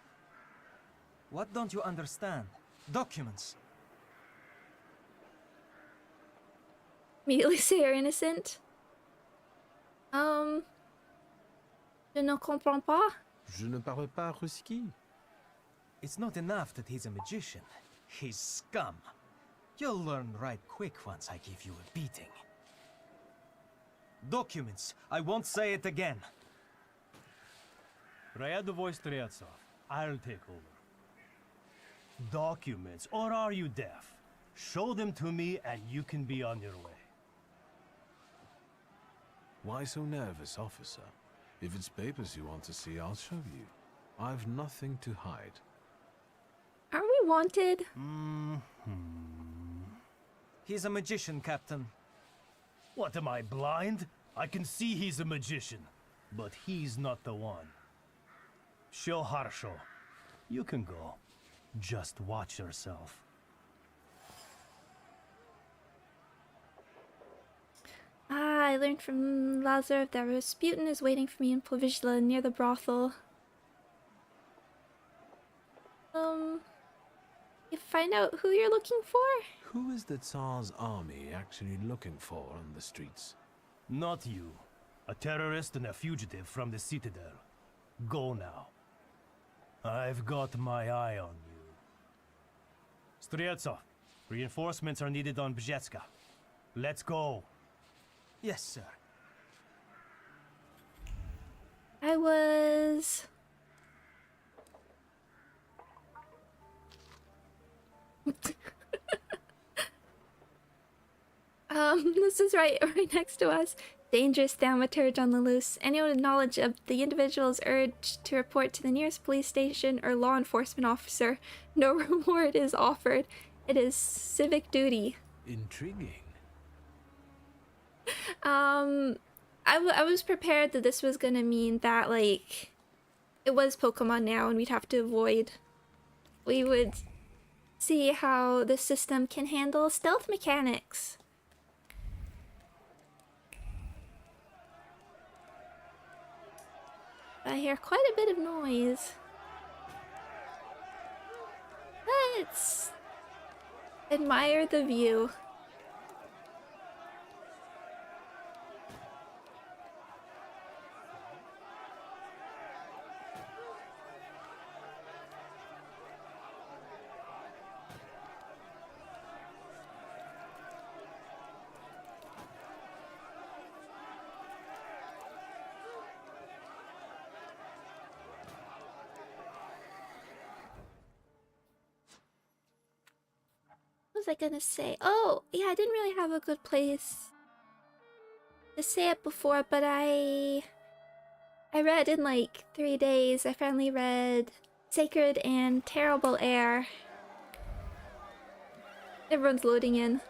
What don't you understand? Documents. Immediately say you're innocent. Je ne comprends pas. Je ne parle pas ruski. It's not enough that he's a magician. He's scum. You'll learn right quick once I give you a beating. Documents. I won't say it again. Ryadovoy Streltsov, I'll take over. Documents, or are you deaf? Show them to me and you can be on your way. Why so nervous, officer? If it's papers you want to see, I'll show you. I've nothing to hide. Are we wanted? He's a magician, Captain. What, am I blind? I can see he's a magician, but he's not the one. Show Harsho. You can go. Just watch yourself. I learned from Lazarov that Rasputin is waiting for me in Plovizhla near the brothel. You find out who you're looking for? Who is the Tsar's army actually looking for on the streets? Not you. A terrorist and a fugitive from the Citadel. Go now. I've got my eye on you. Strieltsov, reinforcements are needed on Bzetska. Let's go. Yes, sir. I was... this is right next to us. Dangerous Thaumaturge on the loose. Anyone with knowledge of the individual is urged to report to the nearest police station or law enforcement officer. No reward is offered. It is civic duty. Intriguing. I was prepared that this was gonna mean that, like, it was Pokemon Now and we'd have to avoid. We would see how the system can handle stealth mechanics. I hear quite a bit of noise. Let's admire the view. What was I gonna say? Oh, yeah, I didn't really have a good place to say it before, but I read in like 3 days. I finally read Sacred and Terrible Air. Everyone's loading in.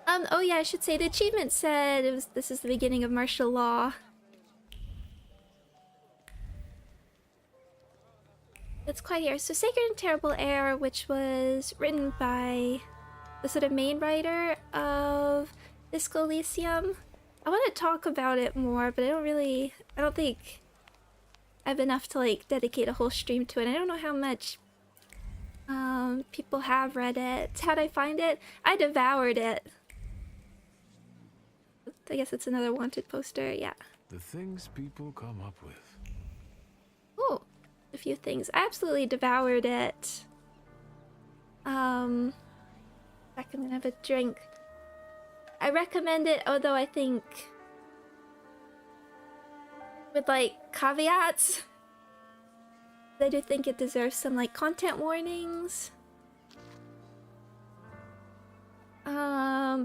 Oh yeah, I should say the achievement said this is the beginning of martial law. It's quite here. So Sacred and Terrible Air, which was written by the sort of main writer of Disco Elysium. I want to talk about it more, but I don't think I have enough to like dedicate a whole stream to it. I don't know how much people have read it. How'd I find it? I devoured it. I guess it's another wanted poster, yeah. The things people come up with. Oh, a few things. I absolutely devoured it. Back, I'm gonna have a drink. I recommend it, although I think with like caveats. I do think it deserves some like content warnings.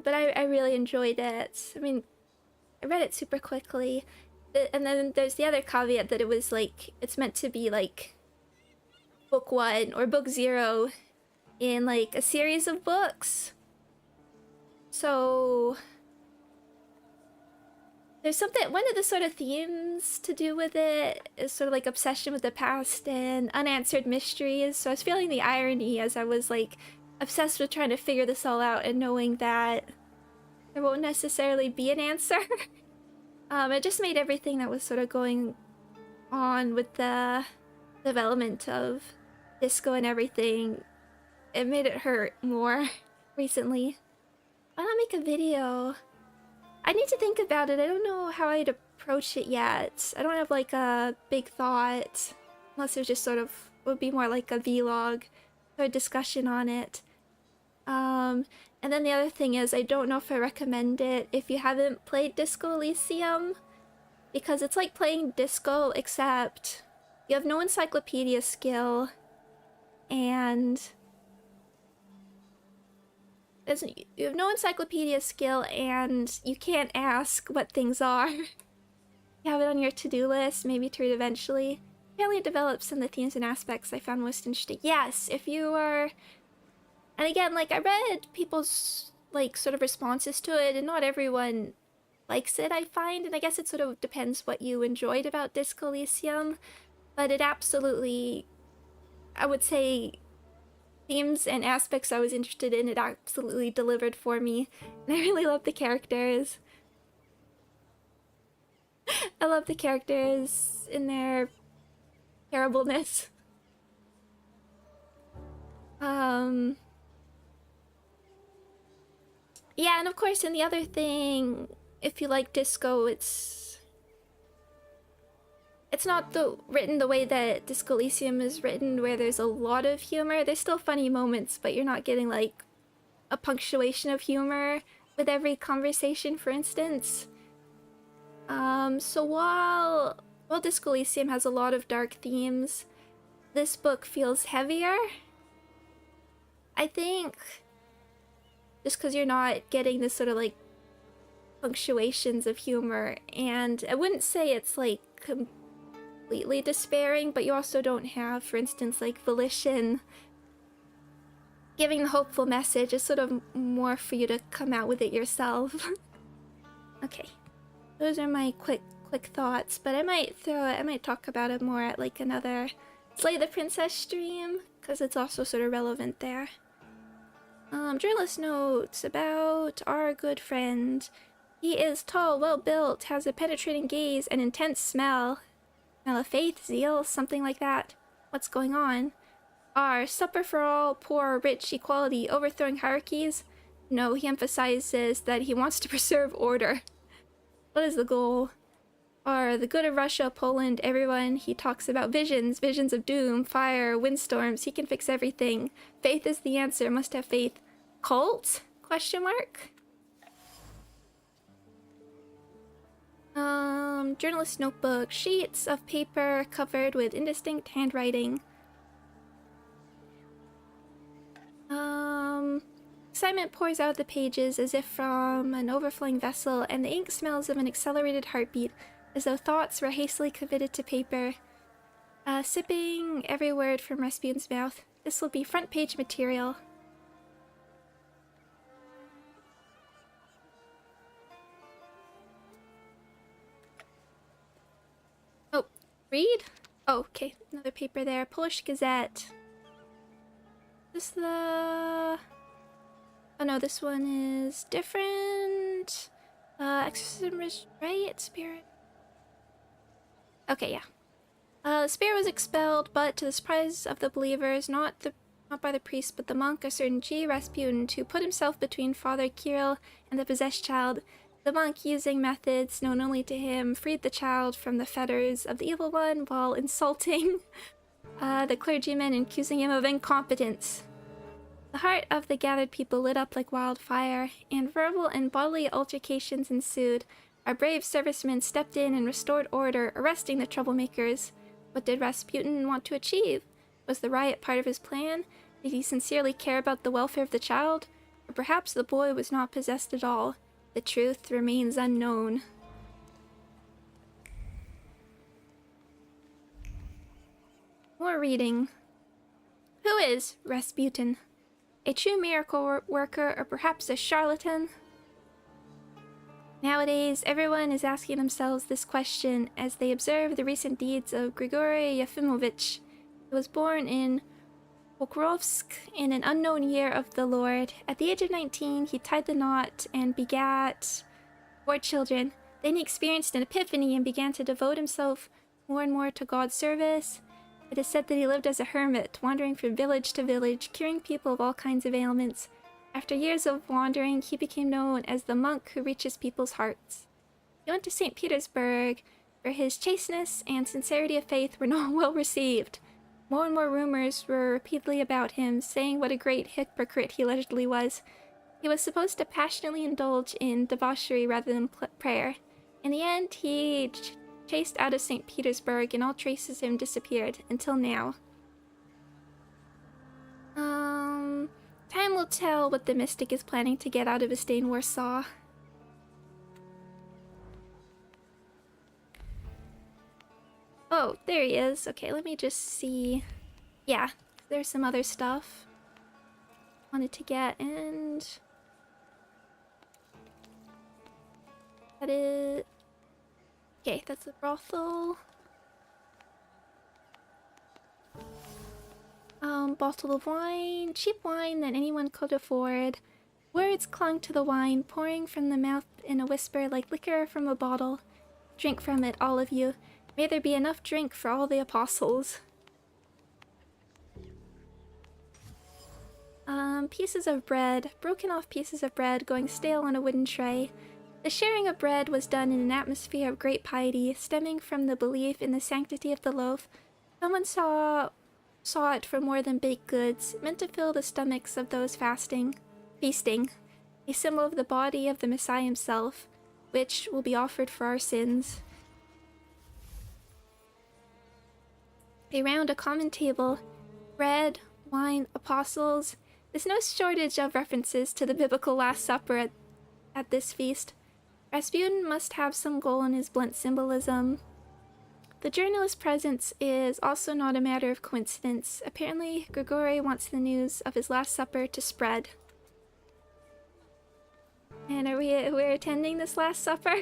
But I really enjoyed it. I mean, I read it super quickly. And then there's the other caveat that it was like, it's meant to be like book 1 or book 0 in like a series of books. So there's something, one of the sort of themes to do with it is sort of like obsession with the past and unanswered mysteries. So I was feeling the irony as I was like obsessed with trying to figure this all out and knowing that there won't necessarily be an answer. It just made everything that was sort of going on with the development of Disco and everything, it made it hurt more recently. Why not make a video? I need to think about it. I don't know how I'd approach it yet. I don't have like a big thought, unless it was just sort of, would be more like a vlog or a discussion on it. And then the other thing is, I don't know if I recommend it if you haven't played Disco Elysium, because it's like playing Disco, except you have no encyclopedia skill, and you have no encyclopedia skill, and you can't ask what things are. You have it on your to-do list, maybe to read eventually. Apparently it develops some of the themes and aspects I found most interesting. Yes, if you are... And again, like, I read people's, like, sort of responses to it, and not everyone likes it, I find. And I guess it sort of depends what you enjoyed about Disco Elysium. But it absolutely, I would say, themes and aspects I was interested in, it absolutely delivered for me. And I really love the characters. I love the characters in their terribleness. Yeah, and of course, and the other thing, if you like disco, it's not written the way that Disco Elysium is written, where there's a lot of humor. There's still funny moments, but you're not getting like a punctuation of humor with every conversation, for instance. So while Disco Elysium has a lot of dark themes, this book feels heavier. I think just because you're not getting this sort of like punctuations of humor, and I wouldn't say it's like completely despairing, but you also don't have, for instance, like Volition giving the hopeful message. It's sort of more for you to come out with it yourself. Okay, those are my quick thoughts, but I might talk about it more at like another Slay the Princess stream, because it's also sort of relevant there. Journalist notes about our good friend. He is tall, well-built, has a penetrating gaze, and intense smell. Smell of faith, zeal, something like that. What's going on? Are supper for all, poor, rich, equality, overthrowing hierarchies? No, he emphasizes that he wants to preserve order. What is the goal? Are the good of Russia, Poland, everyone? He talks about visions of doom, fire, windstorms. He can fix everything. Faith is the answer, must have faith. Cult? Question mark? Journalist notebook. Sheets of paper covered with indistinct handwriting. Excitement pours out the pages as if from an overflowing vessel, and the ink smells of an accelerated heartbeat, as though thoughts were hastily committed to paper. Sipping every word from Rasputin's mouth. This will be front page material. Oh, read? Oh, okay, another paper there. Polish Gazette. Is this the... Oh no, this one is different. Exorcism, right? Spirit. Okay, yeah. The spirit was expelled, but to the surprise of the believers, not by the priest, but the monk, a certain G. Rasputin, who put himself between Father Kirill and the possessed child. The monk, using methods known only to him, freed the child from the fetters of the evil one while insulting the clergyman and accusing him of incompetence. The heart of the gathered people lit up like wildfire, and verbal and bodily altercations ensued. Our brave servicemen stepped in and restored order, arresting the troublemakers. What did Rasputin want to achieve? Was the riot part of his plan? Did he sincerely care about the welfare of the child? Or perhaps the boy was not possessed at all. The truth remains unknown. More reading. Who is Rasputin? A true miracle worker, or perhaps a charlatan? Nowadays, everyone is asking themselves this question as they observe the recent deeds of Grigory Yefimovich, who was born in Pokrovsk in an unknown year of the Lord. At the age of 19, he tied the knot and begat 4 children. Then he experienced an epiphany and began to devote himself more and more to God's service. It is said that he lived as a hermit, wandering from village to village, curing people of all kinds of ailments. After years of wandering, he became known as the monk who reaches people's hearts. He went to St. Petersburg, where his chasteness and sincerity of faith were not well received. More and more rumors were repeatedly about him, saying what a great hypocrite he allegedly was. He was supposed to passionately indulge in debauchery rather than prayer. In the end, he chased out of St. Petersburg, and all traces of him disappeared, until now. Time will tell what the mystic is planning to get out of his stay in Warsaw. Oh, there he is. Okay, let me just see. Yeah, there's some other stuff wanted to get, and that is... Okay, that's a brothel. Bottle of wine. Cheap wine that anyone could afford. Words clung to the wine, pouring from the mouth in a whisper like liquor from a bottle. Drink from it, all of you. May there be enough drink for all the apostles. Pieces of bread, broken off pieces of bread going stale on a wooden tray. The sharing of bread was done in an atmosphere of great piety, stemming from the belief in the sanctity of the loaf. Someone saw it for more than baked goods, meant to fill the stomachs of those feasting, a symbol of the body of the Messiah himself, which will be offered for our sins. Around a common table, bread, wine, apostles. There's no shortage of references to the biblical Last Supper at this feast. Rasputin must have some goal in his blunt symbolism. The journalist's presence is also not a matter of coincidence. Apparently, Grigori wants the news of his Last Supper to spread. And we're attending this Last Supper?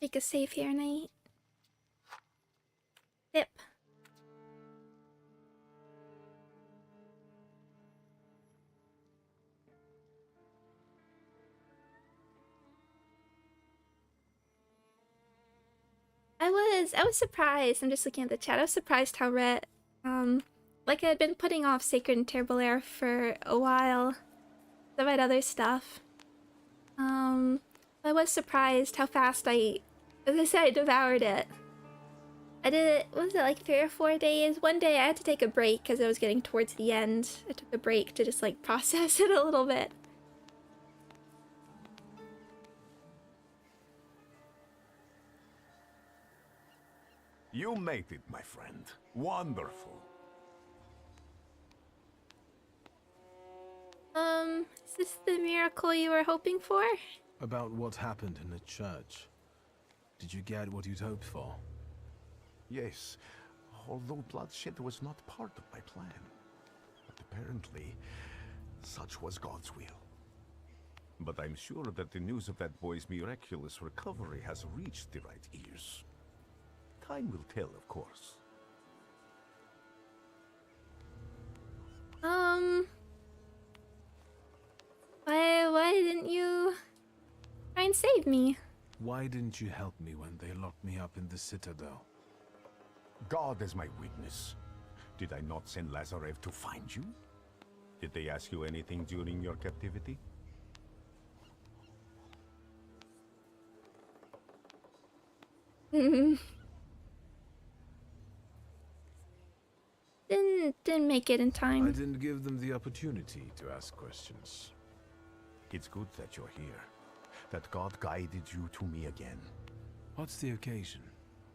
Take a save here, Knight. Yep. I was surprised. I'm just looking at the chat. I was surprised how like I had been putting off Sacred and Terrible Air for a while. I've had other stuff. I was surprised how fast I devoured it. I did it, what was it, like 3 or 4 days? One day I had to take a break because I was getting towards the end. I took a break to just like process it a little bit. You made it, my friend. Wonderful. Is this the miracle you were hoping for? About what happened in the church. Did you get what you'd hoped for? Yes, although bloodshed was not part of my plan. But apparently, such was God's will. But I'm sure that the news of that boy's miraculous recovery has reached the right ears. Time will tell, of course. Why didn't you try and save me? Why didn't you help me when they locked me up in the Citadel? God is my witness. Did I not send Lazarev to find you? Did they ask you anything during your captivity? Didn't make it in time. I didn't give them the opportunity to ask questions. It's good that you're here. That God guided you to me again. What's the occasion?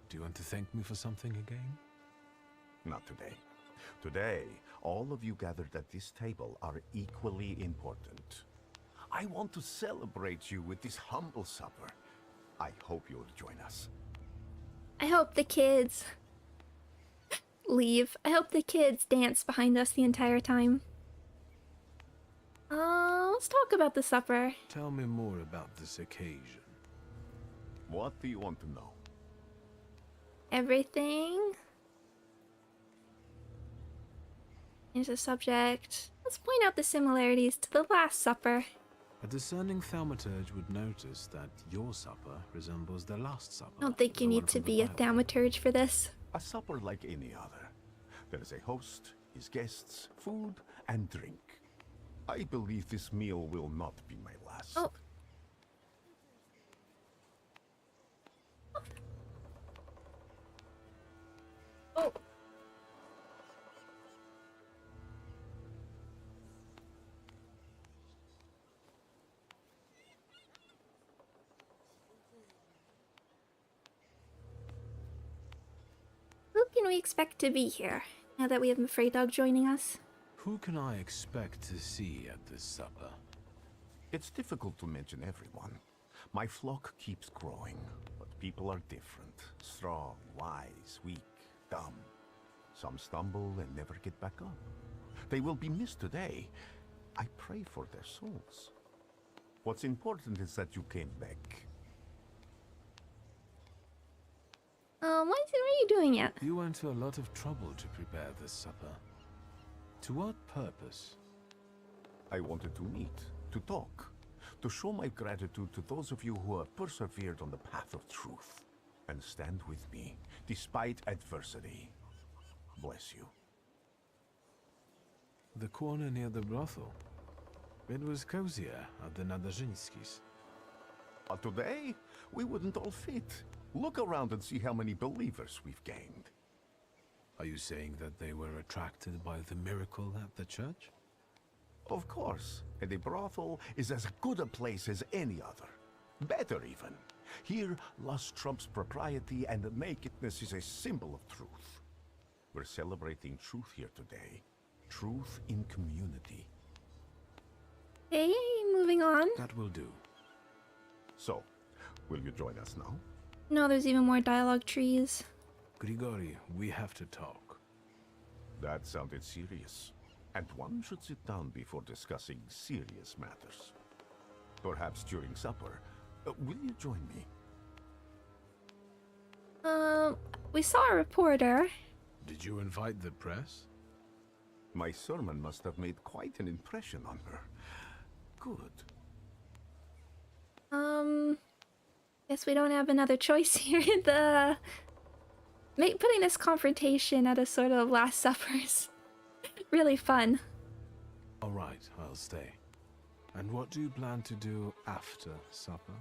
Do you want to thank me for something again? Not today. Today, all of you gathered at this table are equally important. I want to celebrate you with this humble supper. I hope you'll join us. I hope the kids leave. I hope the kids dance behind us the entire time. Let's talk about the supper. Tell me more about this occasion. What do you want to know? Everything. Here's a subject. Let's point out the similarities to the Last Supper. A discerning Thaumaturge would notice that your supper resembles the Last Supper. I don't think you need to be a Thaumaturge for this. A supper like any other. There is a host, his guests, food, and drink. I believe this meal will not be my last. Oh. Oh. Who can we expect to be here, now that we have Frey Dog joining us? Who can I expect to see at this supper? It's difficult to mention everyone. My flock keeps growing, but people are different. Strong, wise, weak, dumb. Some stumble and never get back up. They will be missed today. I pray for their souls. What's important is that you came back. What are you doing yet? You went to a lot of trouble to prepare this supper. To what purpose? I wanted to meet, to talk, to show my gratitude to those of you who have persevered on the path of truth and stand with me despite adversity. Bless you. The corner near the brothel. It was cozier at the Nadarzyńskis. But today, we wouldn't all fit. Look around and see how many believers we've gained. Are you saying that they were attracted by the miracle at the church? Of course, and a brothel is as good a place as any other. Better even. Here, lust trumps propriety and nakedness is a symbol of truth. We're celebrating truth here today. Truth in community. Okay, moving on. That will do. So, will you join us now? No, there's even more dialogue trees. Grigori, we have to talk. That sounded serious. And one should sit down before discussing serious matters. Perhaps during supper. Will you join me? We saw a reporter. Did you invite the press? My sermon must have made quite an impression on her. Good. Guess we don't have another choice here. Putting this confrontation at a sort of Last Supper is really fun. All right, I'll stay. And what do you plan to do after supper?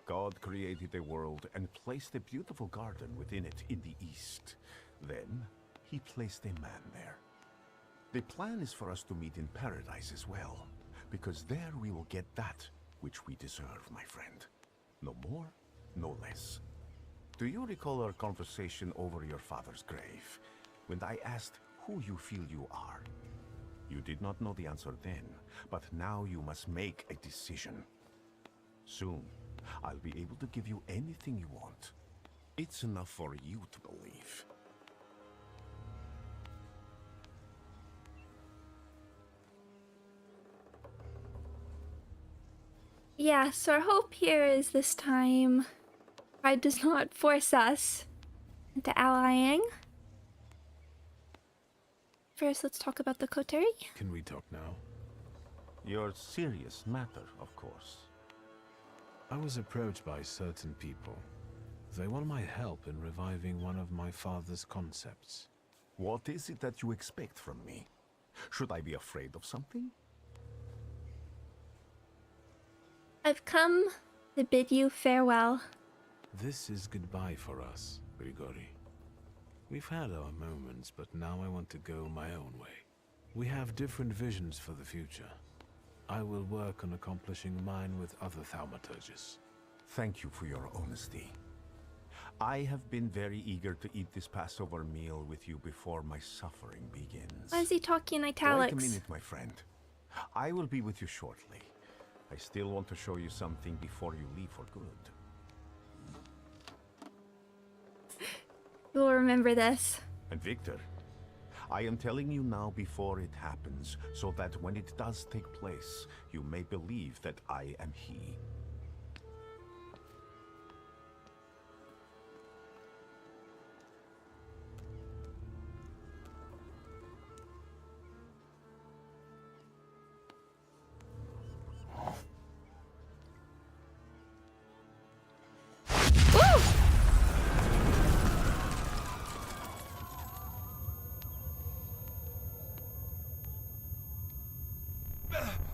God created a world and placed a beautiful garden within it in the east. Then, he placed a man there. The plan is for us to meet in paradise as well, because there we will get that which we deserve, my friend. No more, no less. Do you recall our conversation over your father's grave, when I asked who you feel you are? You did not know the answer then, but now you must make a decision. Soon, I'll be able to give you anything you want. It's enough for you to believe. Yeah, so our hope here is this time Pride does not force us into allying. First, let's talk about the coterie. Can we talk now? Your serious matter, of course. I was approached by certain people. They want my help in reviving one of my father's concepts. What is it that you expect from me? Should I be afraid of something? I've come to bid you farewell. This is goodbye for us, Grigori. We've had our moments, but now I want to go my own way. We have different visions for the future. I will work on accomplishing mine with other Thaumaturges. Thank you for your honesty. I have been very eager to eat this Passover meal with you before my suffering begins. Why is he talking in italics? Wait a minute, my friend. I will be with you shortly. I still want to show you something before you leave for good. You'll remember this. And Victor, I am telling you now before it happens, so that when it does take place, you may believe that I am he.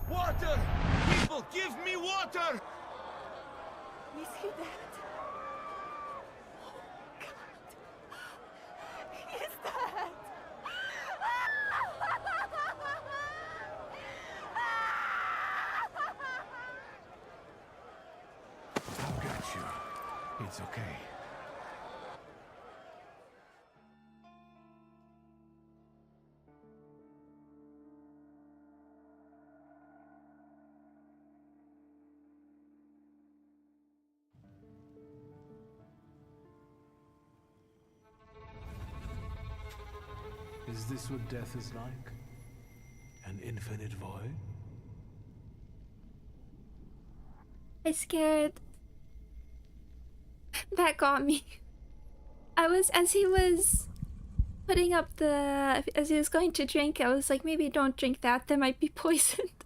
Water! People, give me water! We see that. Oh, God. Is that? I'll get you. It's okay. Is this what death is like? An infinite void? I scared. That got me. As he was putting up as he was going to drink, I was like, maybe don't drink that, there might be poisoned.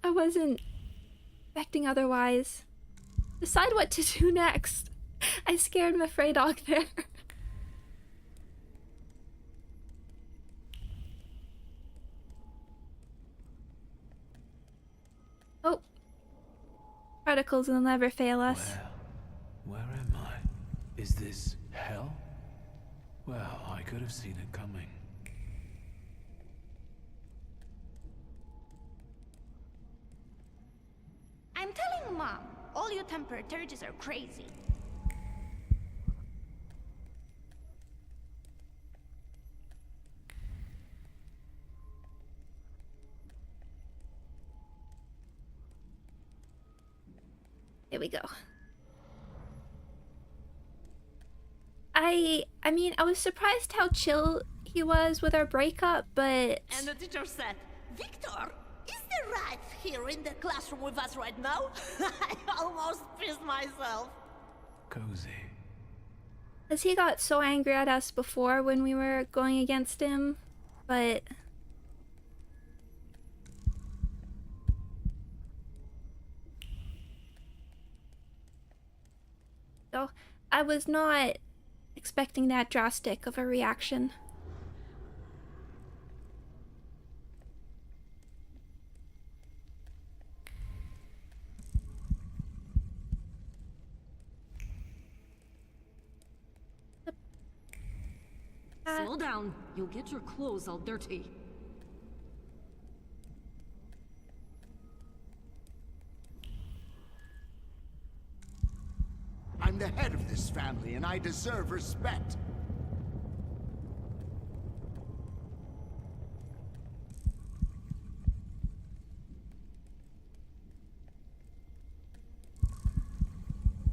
I wasn't expecting otherwise. Decide what to do next. I scared my Frey dog there. Particles will never fail us. Where am I? Is this hell? Well, I could have seen it coming. I'm telling Mom, all you Thaumaturges are crazy. Here we go. I mean, I was surprised how chill he was with our breakup, but... And the teacher said, Victor, is the rat here in the classroom with us right now? I almost pissed myself. Cozy. Because he got so angry at us before when we were going against him, but... So, I was not expecting that drastic of a reaction. Slow down. You'll get your clothes all dirty. I'm the head of this family, and I deserve respect.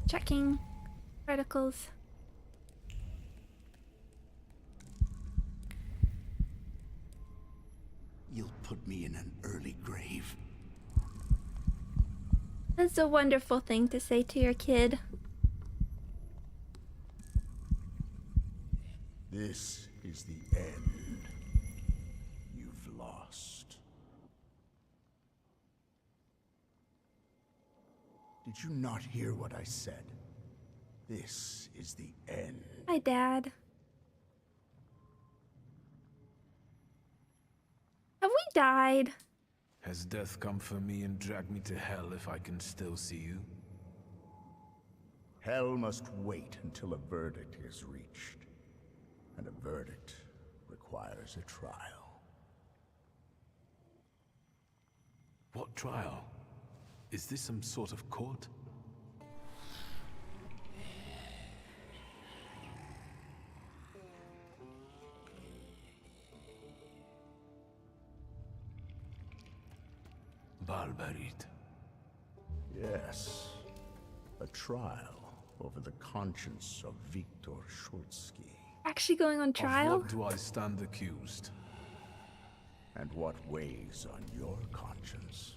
Checking articles. You'll put me in an early grave. That's a wonderful thing to say to your kid. This is the end. You've lost. Did you not hear what I said? This is the end. Hi, Dad. Have we died? Has death come for me and dragged me to hell if I can still see you? Hell must wait until a verdict is reached. And a verdict requires a trial. What trial? Is this some sort of court? Barbarit. Yes. A trial over the conscience of Viktor Shulsky. Actually going on trial? Of what do I stand accused? And what weighs on your conscience?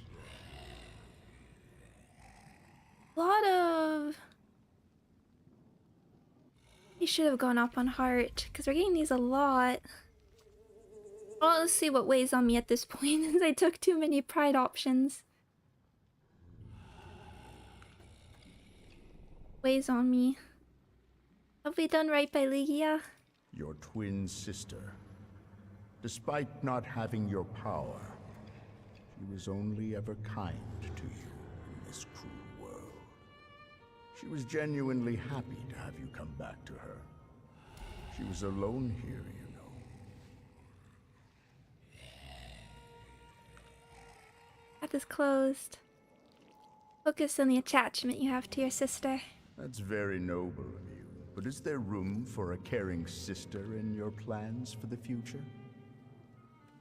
A lot of... He should have gone up on heart, because we're getting these a lot. Well, let's see what weighs on me at this point, since I took too many pride options. Weighs on me. Have we done right by Ligia? Your twin sister. Despite not having your power, she was only ever kind to you in this cruel world. She was genuinely happy to have you come back to her. She was alone here, you know. That is closed. Focus on the attachment you have to your sister. That's very noble of you. But is there room for a caring sister in your plans for the future?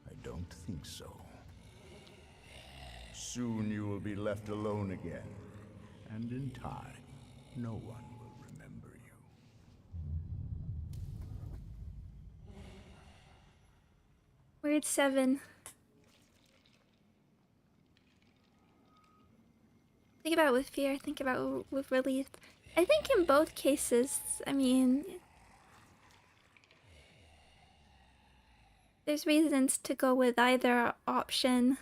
I don't think so. Soon you will be left alone again. And in time, no one will remember you. Word 7. Think about it with fear, think about it with relief. I think in both cases, I mean, there's reasons to go with either option.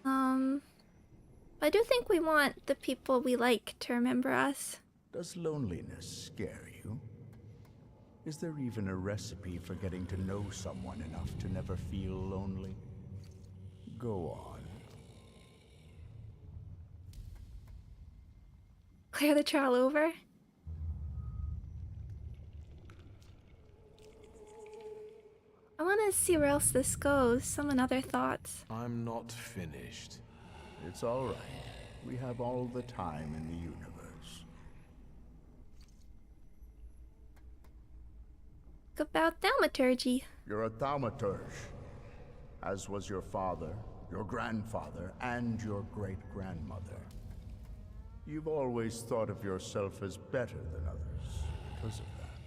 But I do think we want the people we like to remember us. Does loneliness scare you? Is there even a recipe for getting to know someone enough to never feel lonely? Go on. Declare the trial over? I want to see where else this goes. Some other thoughts. I'm not finished. It's all right. We have all the time in the universe. About thaumaturgy. You're a thaumaturge, as was your father, your grandfather, and your great-grandmother. You've always thought of yourself as better than others because of that.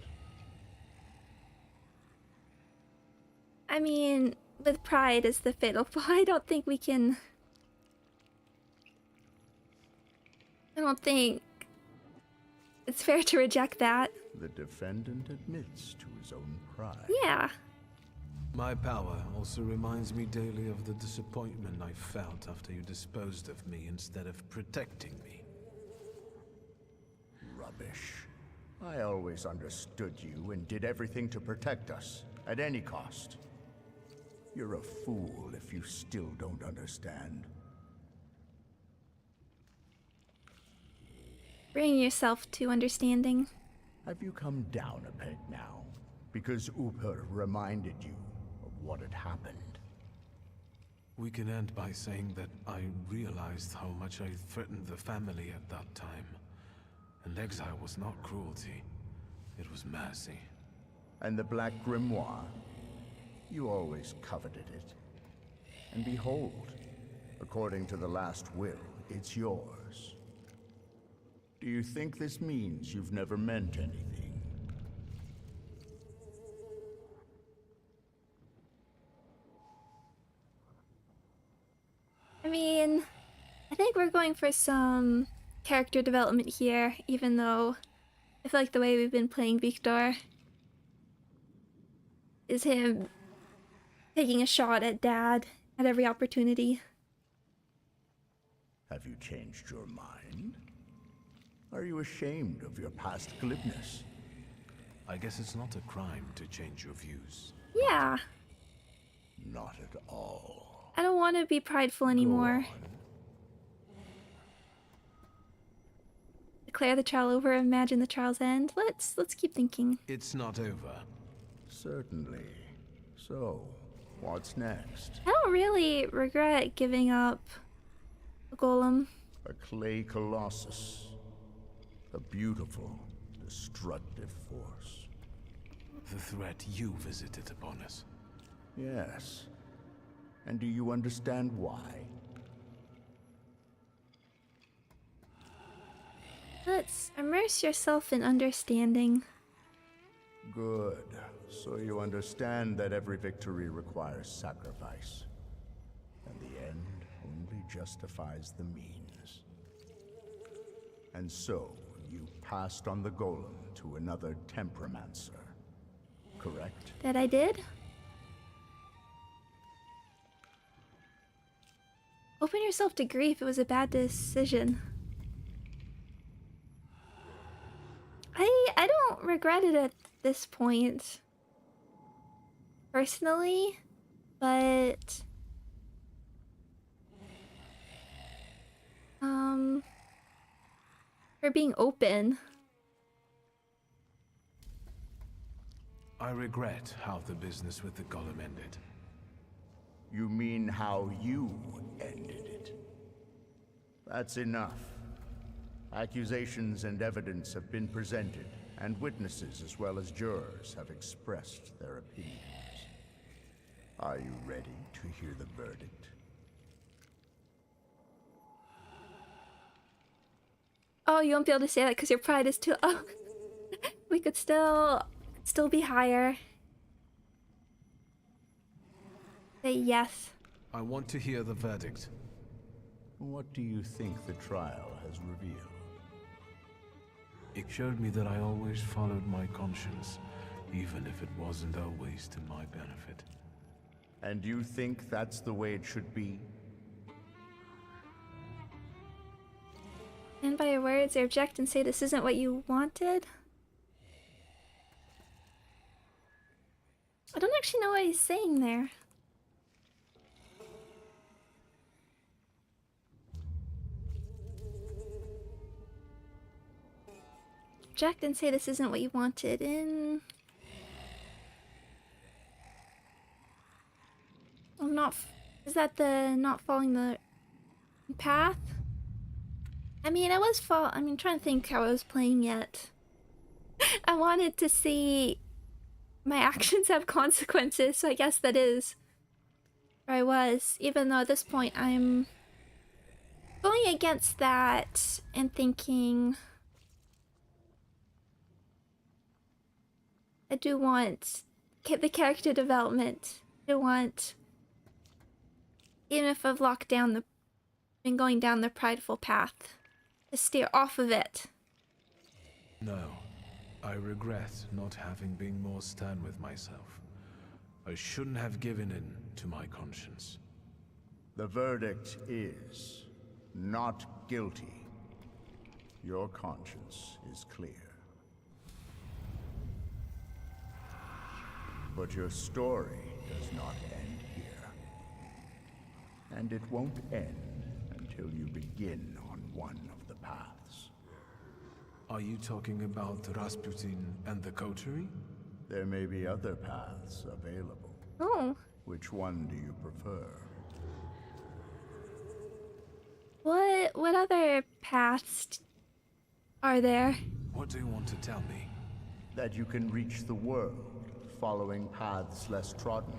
I mean, with pride is the fatal flaw. I don't think it's fair to reject that. The defendant admits to his own pride. Yeah. My power also reminds me daily of the disappointment I felt after you disposed of me instead of protecting me. Rubbish. I always understood you and did everything to protect us, at any cost. You're a fool if you still don't understand. Bring yourself to understanding. Have you come down a peg now? Because Upur reminded you of what had happened. We can end by saying that I realized how much I threatened the family at that time. And exile was not cruelty, it was mercy. And the Black Grimoire? You always coveted it. And behold, according to the last will, it's yours. Do you think this means you've never meant anything? I mean, I think we're going for some character development here, even though I feel like the way we've been playing Victor is him taking a shot at Dad at every opportunity. Have you changed your mind? Are you ashamed of your past glibness? I guess it's not a crime to change your views. Yeah. Not at all. I don't want to be prideful anymore. Declare the trial over, imagine the trial's end. Let's keep thinking. It's not over. Certainly. So, what's next? I don't really regret giving up a golem. A clay colossus. A beautiful, destructive force. The threat you visited upon us. Yes. And do you understand why? Let's immerse yourself in understanding. Good. So you understand that every victory requires sacrifice. And the end only justifies the means. And so, you passed on the golem to another Temperomancer, correct? That I did? Open yourself to grief. It was a bad decision. I don't regret it at this point, personally, but for being open. I regret how the business with the golem ended. You mean how you ended it? That's enough. Accusations and evidence have been presented, and witnesses as well as jurors have expressed their opinions. Are you ready to hear the verdict? Oh, you won't be able to say that because your pride is too... Oh, we could still be higher. Say yes. I want to hear the verdict. What do you think the trial has revealed? It showed me that I always followed my conscience, even if it wasn't always to my benefit. And you think that's the way it should be? And by your words, or object and say this isn't what you wanted? I don't actually know what he's saying there. object and say this isn't what you wanted. In I'm not. Is that the not following the path? I mean, trying to think how I was playing it. I wanted to see my actions have consequences, so I guess that is where I was. Even though at this point I'm going against that and thinking I do want the character development. I do want, even if I've locked down been going down the prideful path, to steer off of it. No, I regret not having been more stern with myself. I shouldn't have given in to my conscience. The verdict is not guilty. Your conscience is clear. But your story does not end here. And it won't end until you begin on one of the paths. Are you talking about Rasputin and the coterie? There may be other paths available. Oh. Which one do you prefer? What other paths are there? What do you want to tell me? That you can reach the world, following paths less trodden.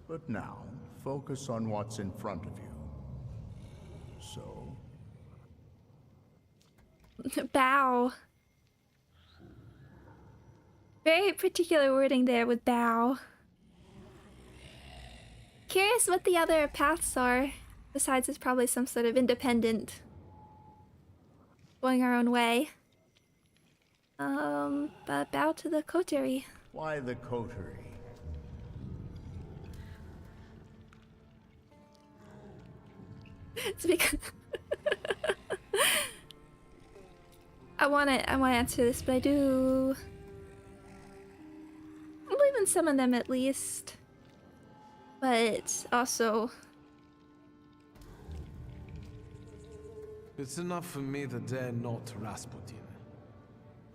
But now, focus on what's in front of you. So? Bow. Very particular wording there with bow. Curious what the other paths are. Besides, it's probably some sort of independent, going our own way. But bow to the coterie. Why the coterie? It's because I wanna answer this, but I believe in some of them at least. But also, It's enough for me that they're not Rasputin.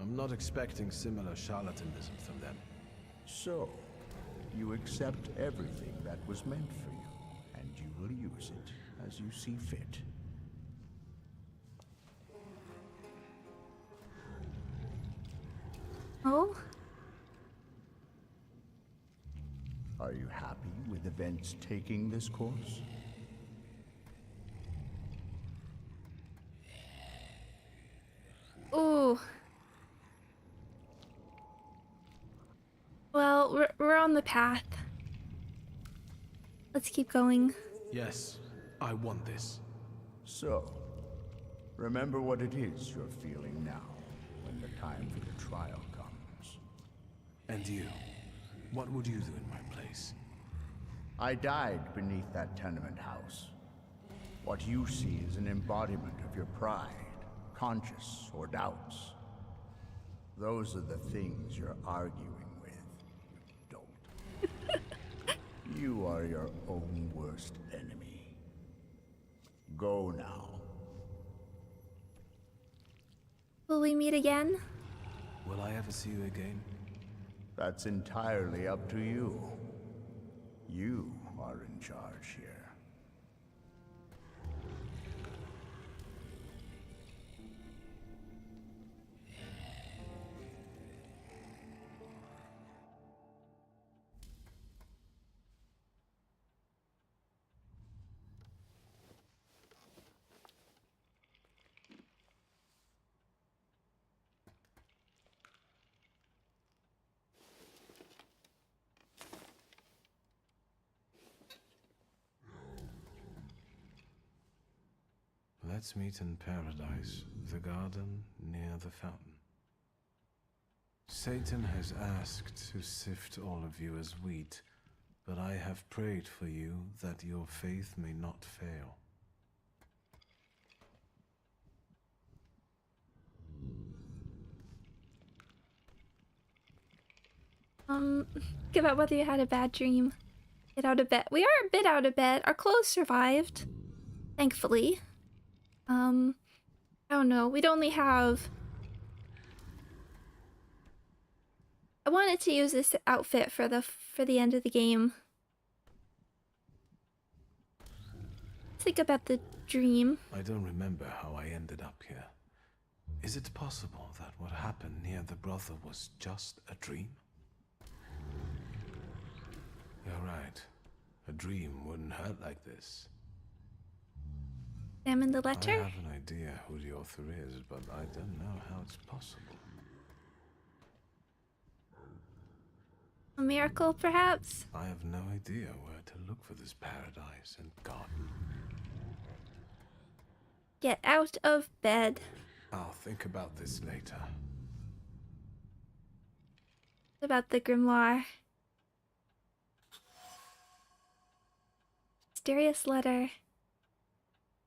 I'm not expecting similar charlatanism from them. So, you accept everything that was meant for you, and you will use it as you see fit. oh, Are you happy with events taking this course? ooh. Well, we're on the path. Let's keep going. Yes, I want this. So, remember what it is you're feeling now, when the time for the trial comes. And you? What would you do in my place? I died beneath that tenement house. What you see is an embodiment of your pride, conscience, or doubts. Those are the things you're arguing with, you dolt. You are your own worst enemy. Go now. Will we meet again? Will I ever see you again? That's entirely up to you. You are in charge here. Let's meet in paradise, the garden near the fountain. Satan has asked to sift all of you as wheat, but I have prayed for you that your faith may not fail. Give out whether you had a bad dream. Get out of bed. We are a bit out of bed. Our clothes survived, thankfully. I don't know. We'd only have I wanted to use this outfit for the end of the game. Think about the dream. I don't remember how I ended up here. Is it possible that what happened near the brothel was just a dream? You're right. A dream wouldn't hurt like this. Examine the letter. I have an idea who the author is, but I don't know how it's possible. A miracle, perhaps? I have no idea where to look for this paradise and garden. Get out of bed. I'll think about this later. About the grimoire. Mysterious letter.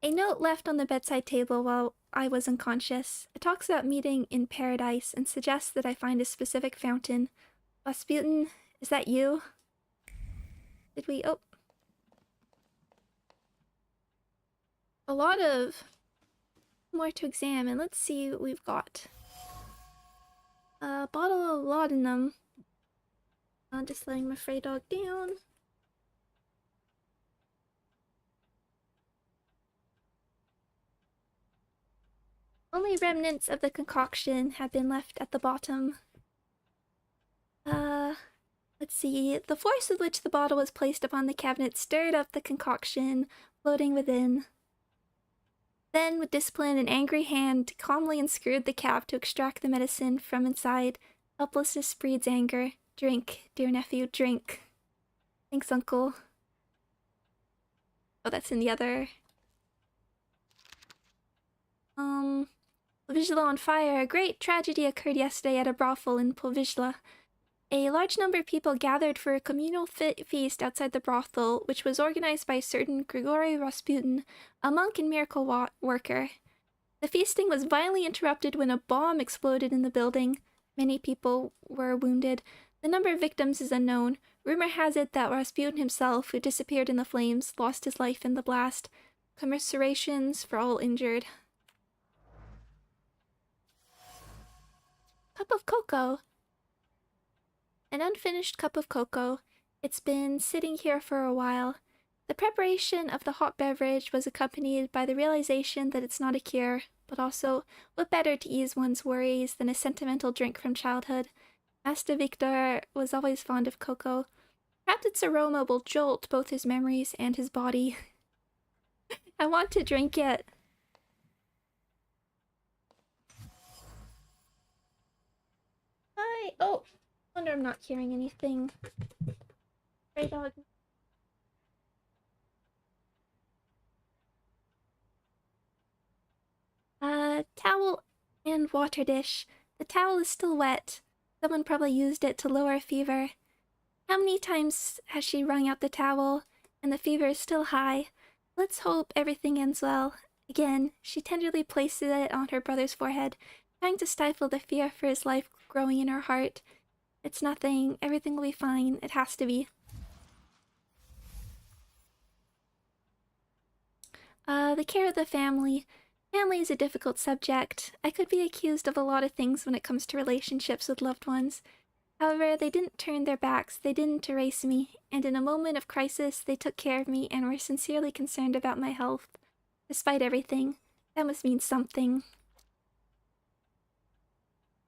A note left on the bedside table while I was unconscious. It talks about meeting in paradise and suggests that I find a specific fountain. Rasputin, is that you? Did we... Oh. A lot of... more to examine. Let's see what we've got. A bottle of laudanum. Just letting my Frey dog down. Only remnants of the concoction have been left at the bottom. Let's see. The force with which the bottle was placed upon the cabinet stirred up the concoction, floating within. Then, with discipline, an angry hand calmly unscrewed the cap to extract the medicine from inside. Helplessness breeds anger. Drink, dear nephew, drink. Thanks, uncle. Oh, that's in the other... Povizhla on fire. A great tragedy occurred yesterday at a brothel in Povizhla. A large number of people gathered for a communal feast outside the brothel, which was organized by a certain Grigory Rasputin, a monk and miracle worker. The feasting was violently interrupted when a bomb exploded in the building. Many people were wounded. The number of victims is unknown. Rumor has it that Rasputin himself, who disappeared in the flames, lost his life in the blast. Commiserations for all injured. Cup of cocoa. An unfinished cup of cocoa. It's been sitting here for a while. The preparation of the hot beverage was accompanied by the realization that it's not a cure, but also, what better to ease one's worries than a sentimental drink from childhood? Master Victor was always fond of cocoa. Perhaps its aroma will jolt both his memories and his body. I want to drink it. Hi. Oh, wonder I'm not hearing anything. Stray dog. Towel and water dish. The towel is still wet. Someone probably used it to lower a fever. How many times has she wrung out the towel, and the fever is still high? Let's hope everything ends well. Again, she tenderly places it on her brother's forehead, trying to stifle the fear for his life growing in her heart. It's nothing. Everything will be fine. It has to be. The care of the family. Family is a difficult subject. I could be accused of a lot of things when it comes to relationships with loved ones. However, they didn't turn their backs, they didn't erase me, and in a moment of crisis, they took care of me and were sincerely concerned about my health. Despite everything, that must mean something.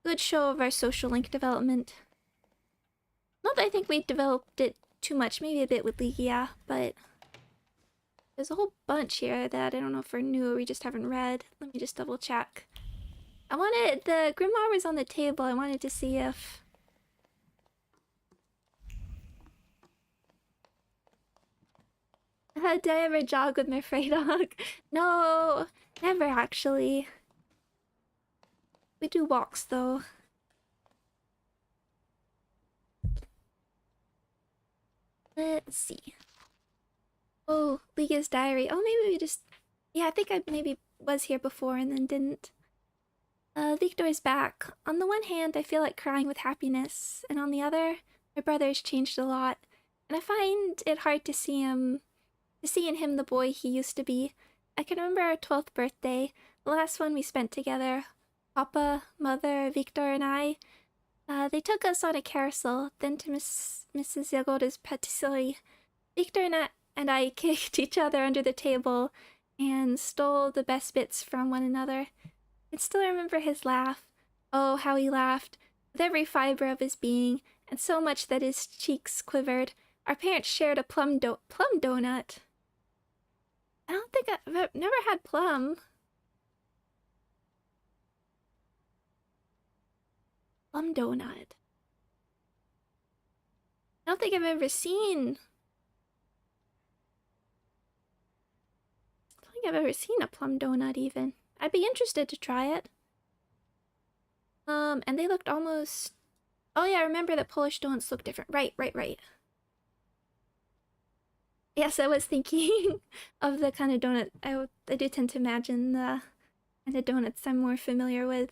Good show of our social link development. Not that I think we developed it too much, maybe a bit with Ligia, but there's a whole bunch here that I don't know if we're new or we just haven't read. Let me just double check. The grimoire was on the table. I wanted to see if... Did I ever jog with my Frey dog? No, never actually. We do walks though. Let's see. Oh, Liga's diary. Oh, maybe we just... Yeah, I think I maybe was here before and then didn't. Victor's back. On the one hand, I feel like crying with happiness, and on the other, my brother's changed a lot, and I find it hard to see in him the boy he used to be. I can remember our 12th birthday, the last one we spent together. Papa, Mother, Victor, and I. They took us on a carousel, then to Mrs. Yagoda's patisserie. Victor and I kicked each other under the table and stole the best bits from one another. I still remember his laugh. Oh, how he laughed, with every fiber of his being, and so much that his cheeks quivered. Our parents shared a plum donut. I don't think I've never had plum. Plum donut. I don't think I've ever seen. I don't think I've ever seen a plum donut even. I'd be interested to try it. And they looked almost... Oh yeah, I remember that Polish donuts look different. Right. Yes, I was thinking of the kind of donut. I do tend to imagine the kind of donuts I'm more familiar with.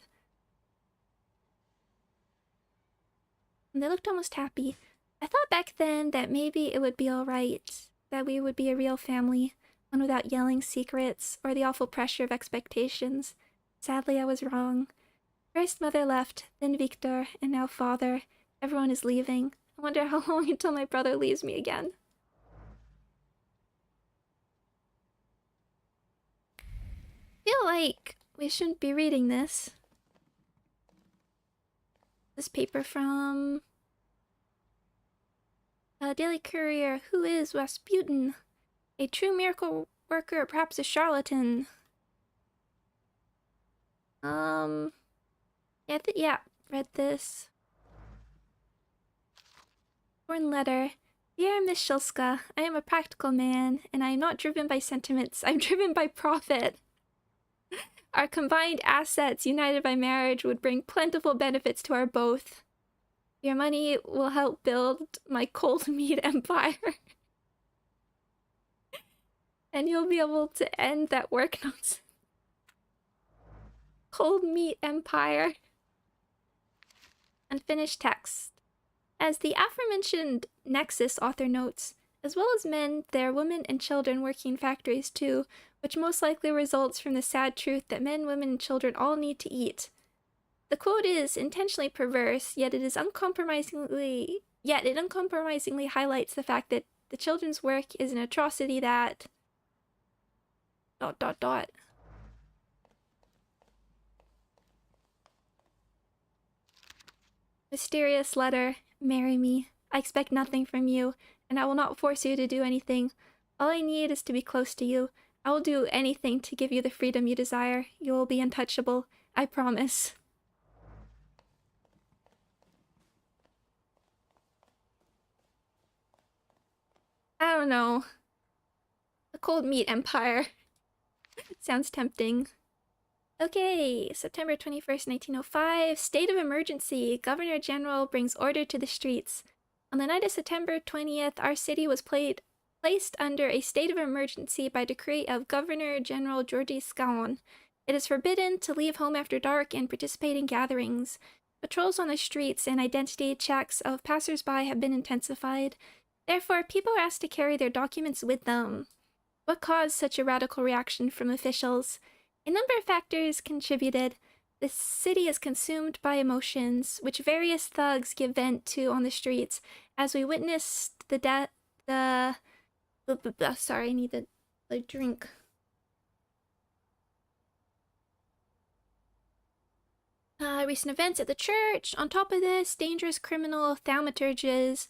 And they looked almost happy. I thought back then that maybe it would be alright, that we would be a real family, one without yelling secrets or the awful pressure of expectations. Sadly, I was wrong. First mother left, then Victor, and now father. Everyone is leaving. I wonder how long until my brother leaves me again. I feel like we shouldn't be reading this. This paper from Daily Courier. Who is Rasputin? A true miracle worker, or perhaps a charlatan? Yeah, read this. Torn letter. Dear Miss Shilska, I am a practical man, and I am not driven by sentiments. I'm driven by profit. Our combined assets, united by marriage, would bring plentiful benefits to our both. Your money will help build my cold meat empire. And you'll be able to end that work nonsense. Cold meat empire. Unfinished text. As the aforementioned Nexus author notes, as well as men, there are women and children working in factories too, which most likely results from the sad truth that men, women, and children all need to eat. The quote is intentionally perverse, yet it uncompromisingly highlights the fact that the children's work is an atrocity that... ... Mysterious letter. Marry me. I expect nothing from you, and I will not force you to do anything. All I need is to be close to you. I will do anything to give you the freedom you desire. You will be untouchable. I promise. I don't know. The cold meat empire. Sounds tempting. Okay, September 21st, 1905. State of emergency. Governor General brings order to the streets. On the night of September 20th, our city was placed under a state of emergency by decree of Governor General Georgi Skaon. It is forbidden to leave home after dark and participate in gatherings. Patrols on the streets and identity checks of passers-by have been intensified. Therefore, people are asked to carry their documents with them. What caused such a radical reaction from officials? A number of factors contributed. The city is consumed by emotions, which various thugs give vent to on the streets, as we witnessed sorry, I need a drink. Recent events at the church. On top of this, dangerous criminal thaumaturges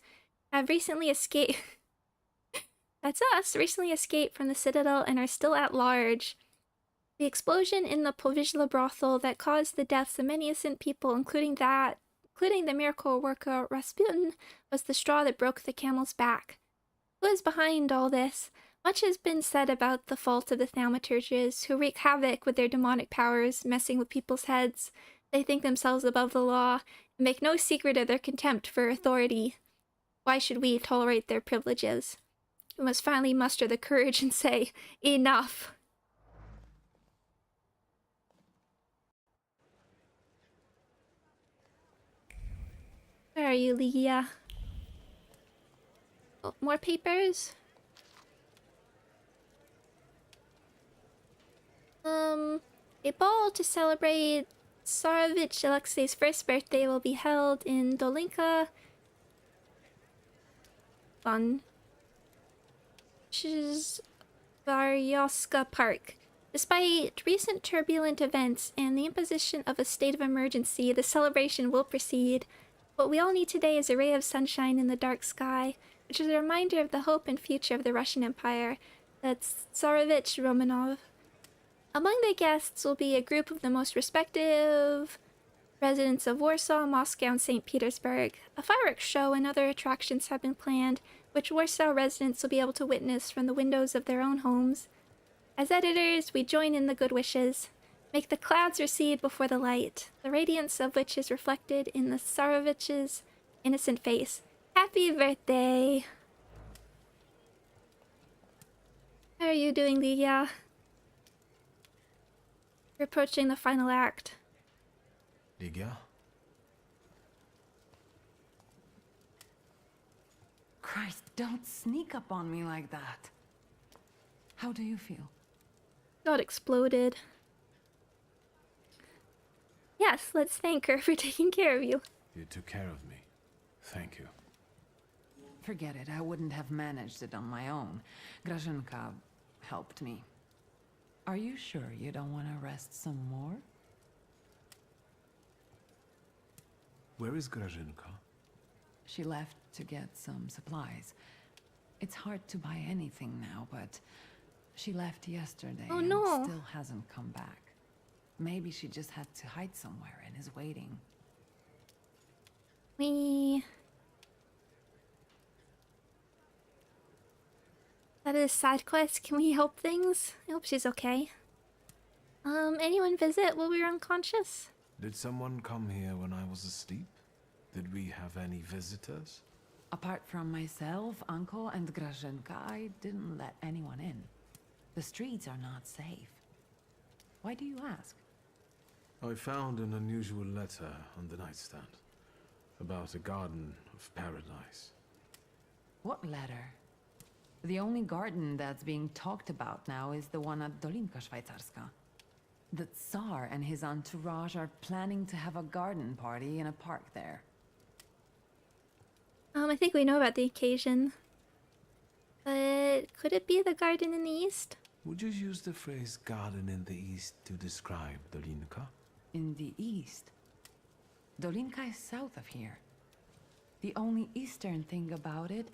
have recently escaped. That's us, recently escaped from the Citadel and are still at large. The explosion in the Povizhla brothel that caused the deaths of many innocent people, including the miracle worker Rasputin, was the straw that broke the camel's back. Who is behind all this? Much has been said about the fault of the thaumaturges, who wreak havoc with their demonic powers, messing with people's heads. They think themselves above the law, and make no secret of their contempt for authority. Why should we tolerate their privileges? We must finally muster the courage and say, enough! Where are you, Ligia? Oh, more papers? A ball to celebrate Tsarevich Alexei's first birthday will be held in Dolinka on Varyoska Park. Despite recent turbulent events and the imposition of a state of emergency, the celebration will proceed. What we all need today is a ray of sunshine in the dark sky, which is a reminder of the hope and future of the Russian Empire. That's Tsarevich Romanov. Among the guests will be a group of the most respective residents of Warsaw, Moscow, and St. Petersburg. A fireworks show and other attractions have been planned, which Warsaw residents will be able to witness from the windows of their own homes. As editors, we join in the good wishes. Make the clouds recede before the light, the radiance of which is reflected in the Tsarevich's innocent face. Happy birthday! How are you doing, Lydia? We're approaching the final act. Ligia? Christ, don't sneak up on me like that. How do you feel? God exploded. Yes, let's thank her for taking care of you. You took care of me. Thank you. Forget it, I wouldn't have managed it on my own. Grażynka helped me. Are you sure you don't want to rest some more? Where is Grażynka? She left to get some supplies. It's hard to buy anything now, but she left yesterday and still hasn't come back. Maybe she just had to hide somewhere and is waiting. That is a side quest. Can we help things? I hope she's okay. Anyone visit while we were unconscious? Did someone come here when I was asleep? Did we have any visitors? Apart from myself, Uncle, and Grażynka, I didn't let anyone in. The streets are not safe. Why do you ask? I found an unusual letter on the nightstand about a garden of paradise. What letter? The only garden that's being talked about now is the one at Dolinka Szwajcarska. The Tsar and his entourage are planning to have a garden party in a park there. I think we know about the occasion. But could it be the garden in the east? Would you use the phrase garden in the east to describe Dolinka? In the east? Dolinka is south of here. The only eastern thing about it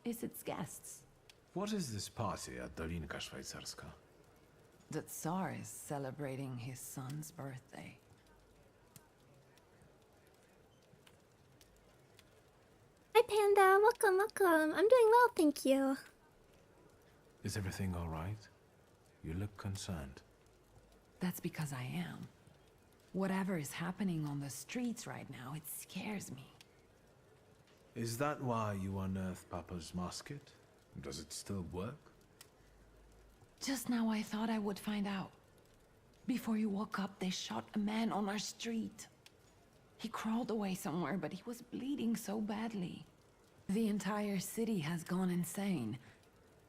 is its guests. What is this party at Dolinka Szwajcarska? The Tsar is celebrating his son's birthday. Hi Panda, welcome, welcome. I'm doing well, thank you. Is everything all right? You look concerned. That's because I am. Whatever is happening on the streets right now, it scares me. Is that why you unearthed Papa's musket? Does it still work? Just now I thought I would find out. Before you woke up, they shot a man on our street. He crawled away somewhere, but he was bleeding so badly. The entire city has gone insane.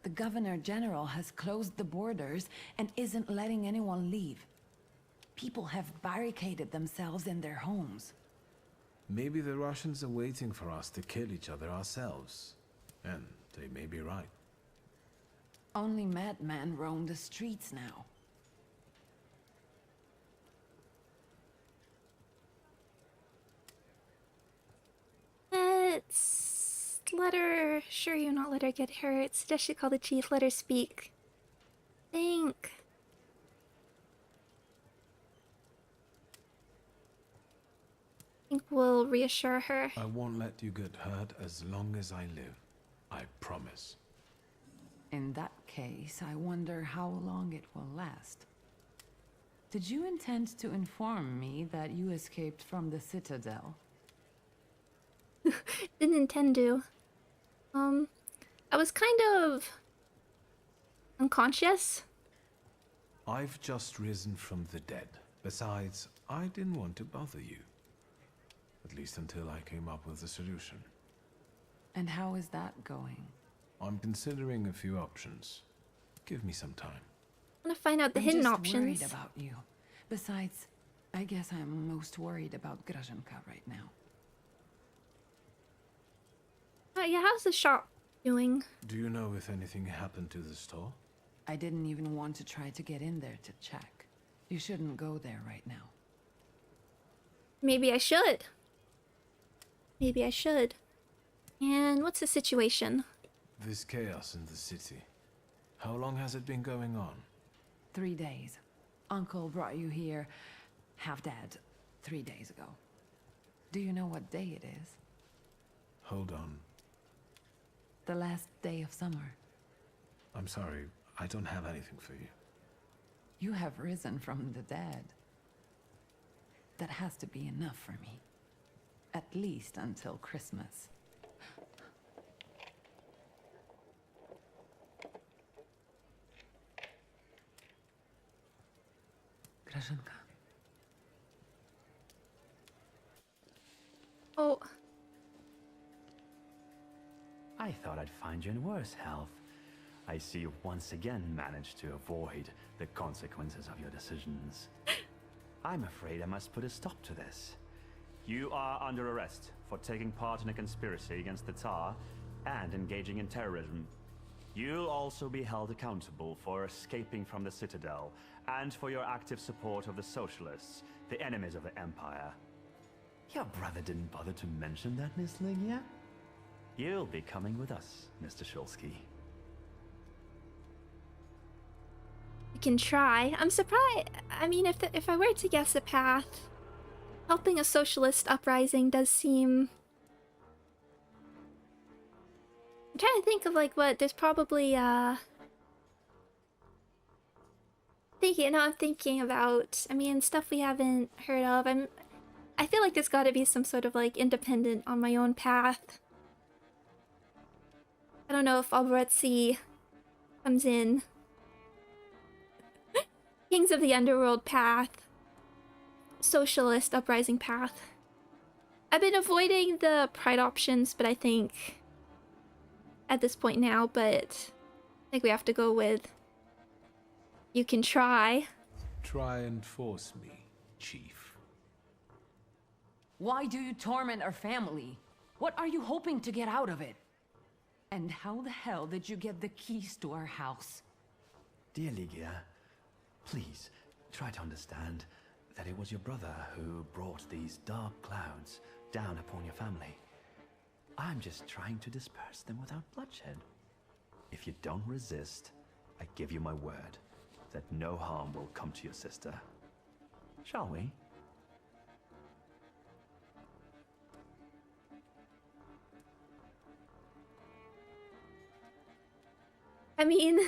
The Governor General has closed the borders and isn't letting anyone leave. People have barricaded themselves in their homes. Maybe the Russians are waiting for us to kill each other ourselves. And they may be right. Only madmen roam the streets now. Let her... Sure, you not let her get hurt. Suggest she call the chief. Let her speak. Think. Think we'll reassure her. I won't let you get hurt as long as I live. I promise. In that case, I wonder how long it will last. Did you intend to inform me that you escaped from the Citadel? Didn't intend to. I was kind of unconscious. I've just risen from the dead. Besides, I didn't want to bother you. At least until I came up with a solution. And how is that going? I'm considering a few options. Give me some time. I want to find out the hidden I'm just options. worried about you. Besides, I guess I'm most worried about Grażynka right now. Yeah, how's the shop doing? Do you know if anything happened to the store? I didn't even want to try to get in there to check. You shouldn't go there right now. Maybe I should. Maybe I should. And what's the situation? This chaos in the city. How long has it been going on? 3 days. Uncle brought you here, half-dead, 3 days ago. Do you know what day it is? Hold on. The last day of summer. I'm sorry, I don't have anything for you. You have risen from the dead. That has to be enough for me. At least until Christmas. Grażynka. Oh. I thought I'd find you in worse health. I see you've once again managed to avoid the consequences of your decisions. I'm afraid I must put a stop to this. You are under arrest for taking part in a conspiracy against the Tsar and engaging in terrorism. You'll also be held accountable for escaping from the Citadel and for your active support of the Socialists, the enemies of the Empire. Your brother didn't bother to mention that, Miss Ligia? You'll be coming with us, Mr. Shulsky. I can try. I'm surprised. I mean, if I were to guess a path, helping a socialist uprising does seem... I'm trying to think of like what there's probably I'm thinking about, I mean, stuff we haven't heard of. I feel like there's got to be some sort of like independent on my own path. I don't know if Alboretsi comes in. Kings of the Underworld path. Socialist uprising path. I've been avoiding the pride options, but I think at this point now, but I think we have to go with you can try. Try and force me, Chief. Why do you torment our family? What are you hoping to get out of it? And how the hell did you get the keys to our house? Dear Ligia, please try to understand that it was your brother who brought these dark clouds down upon your family. I'm just trying to disperse them without bloodshed. If you don't resist, I give you my word that no harm will come to your sister. Shall we? I mean,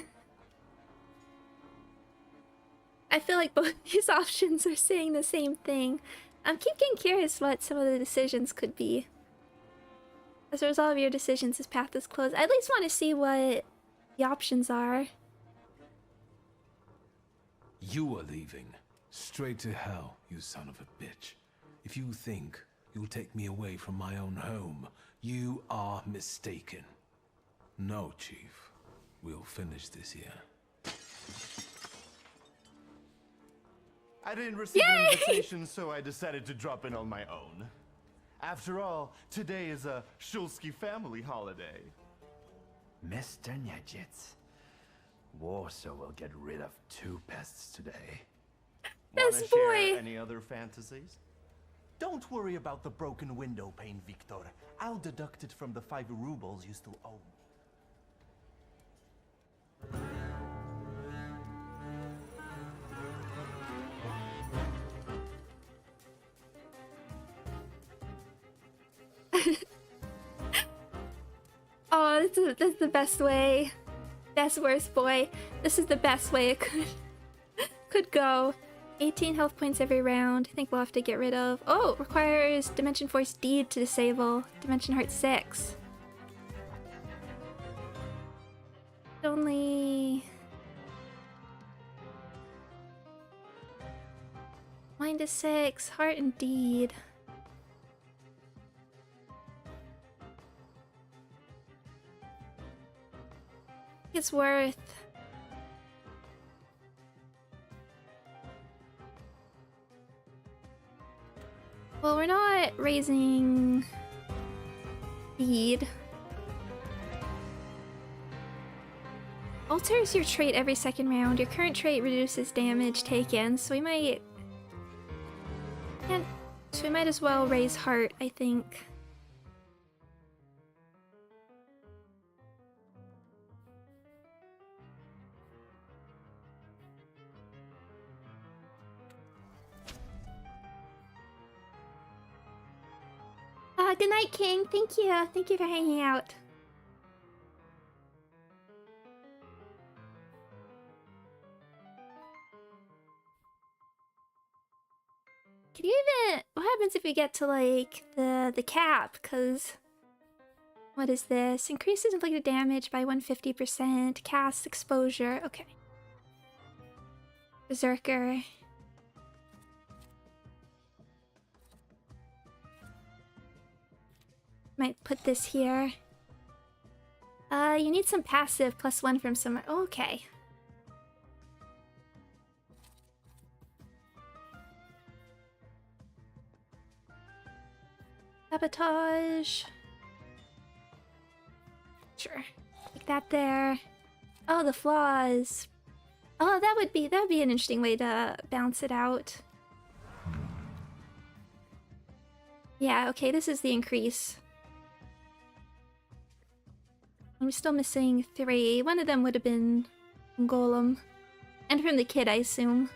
I feel like both these options are saying the same thing. I'm keep getting curious what some of the decisions could be. As a result of your decisions, this path is closed. I at least want to see what the options are. You are leaving. Straight to hell, you son of a bitch. If you think you'll take me away from my own home, you are mistaken. No, Chief. We'll finish this here. I didn't receive an invitation, so I decided to drop in on my own. After all, today is a Shulsky family holiday. Mr. Nyajits, Warsaw will get rid of 2 pests today. This Wanna boy! share any other fantasies? Don't worry about the broken window pane, Victor. I'll deduct it from the 5 rubles you still owe. Oh, this is the best way. Best worst boy. This is the best way it could go. 18 health points every round. I think we'll have to get rid of. Oh, requires Dimension Force Deed to disable. Dimension Heart 6. Only Mind is 6. Heart and Deed. It's worth. Well, we're not raising speed. Alters your trait every second round. Your current trait reduces damage taken, so we might... So we might as well raise heart, I think. Good night, King. Thank you. Thank you for hanging out. Can you even... What happens if we get to, like, the cap? Because... What is this? Increases inflicted damage by 150%. Cast exposure. Okay. Berserker. Might put this here. You need some passive +1 from somewhere. Okay. Sabotage. Sure. Like that there. Oh, the flaws. Oh, that would be an interesting way to balance it out. Yeah, okay, this is the increase. I'm still missing 3. One of them would have been Golem. And from the kid, I assume.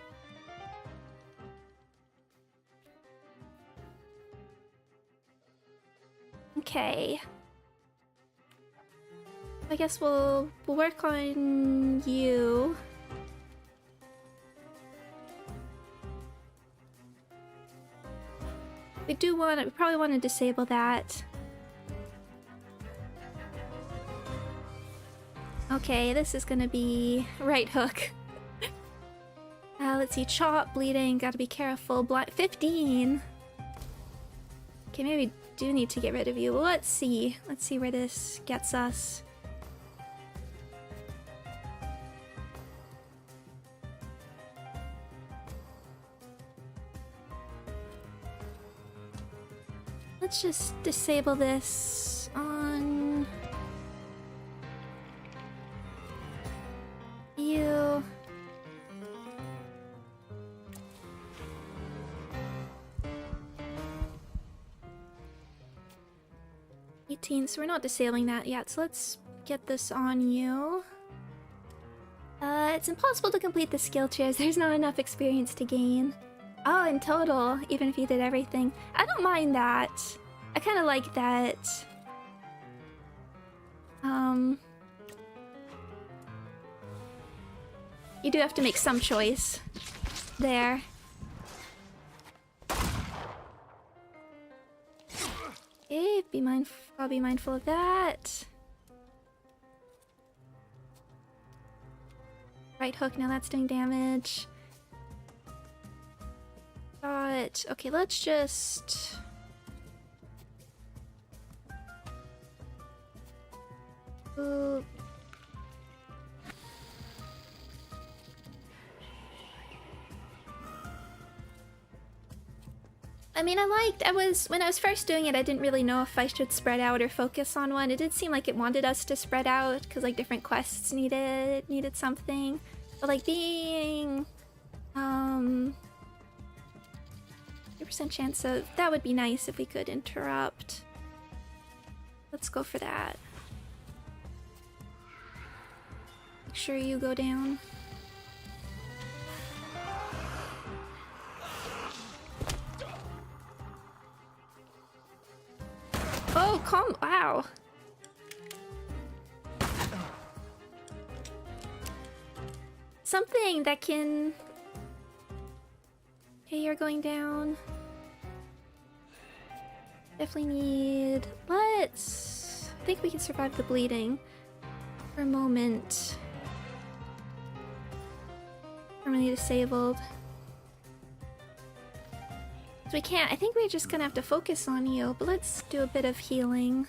Okay. I guess we'll work on you. We probably want to disable that. Okay, this is gonna be right hook. Let's see, chop, bleeding, gotta be careful. 15. Okay, maybe we do need to get rid of you. Well, let's see. Let's see where this gets us. Let's just disable this on you. So we're not disabling that yet, so let's get this on you. It's impossible to complete the skill tiers. There's not enough experience to gain. Oh, in total, even if you did everything. I don't mind that. I kind of like that. You do have to make some choice there. Okay, I'll be mindful of that. Right hook, now that's doing damage. Okay, let's just... Ooh. I mean, when I was first doing it, I didn't really know if I should spread out or focus on one. It did seem like it wanted us to spread out, because like different quests needed something. But like being, 2% chance of, that would be nice if we could interrupt. Let's go for that. Make sure you go down. Oh, wow. Something that can... Okay, you're going down. Definitely need... I think we can survive the bleeding for a moment. Permanently disabled. So we can't... I think we're just gonna have to focus on you, but let's do a bit of healing.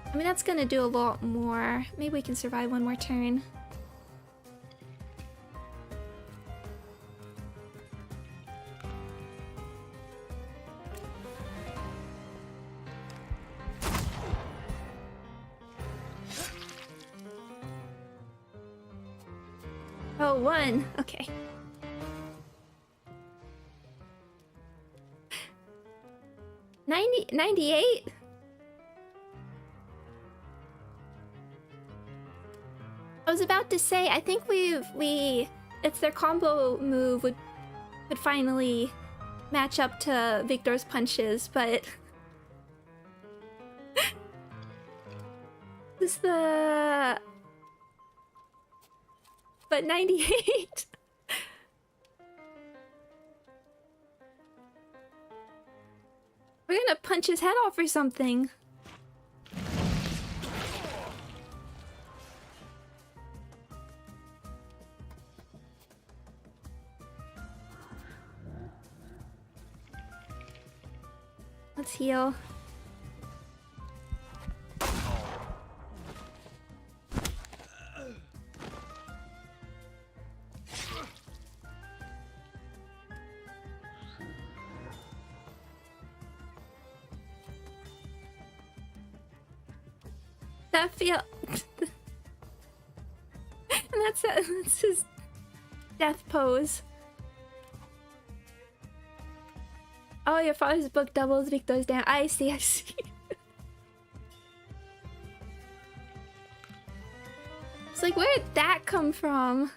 I mean, that's gonna do a lot more. Maybe we can survive one more turn. Oh, one. Okay. 98? I was about to say, I think it's their combo move would finally match up to Victor's punches, but but 98. We're gonna punch his head off or something. Let's heal. That feel. And that's his death pose. Oh, your father's book doubles Victor's damn. I see, I see. It's like, where did that come from?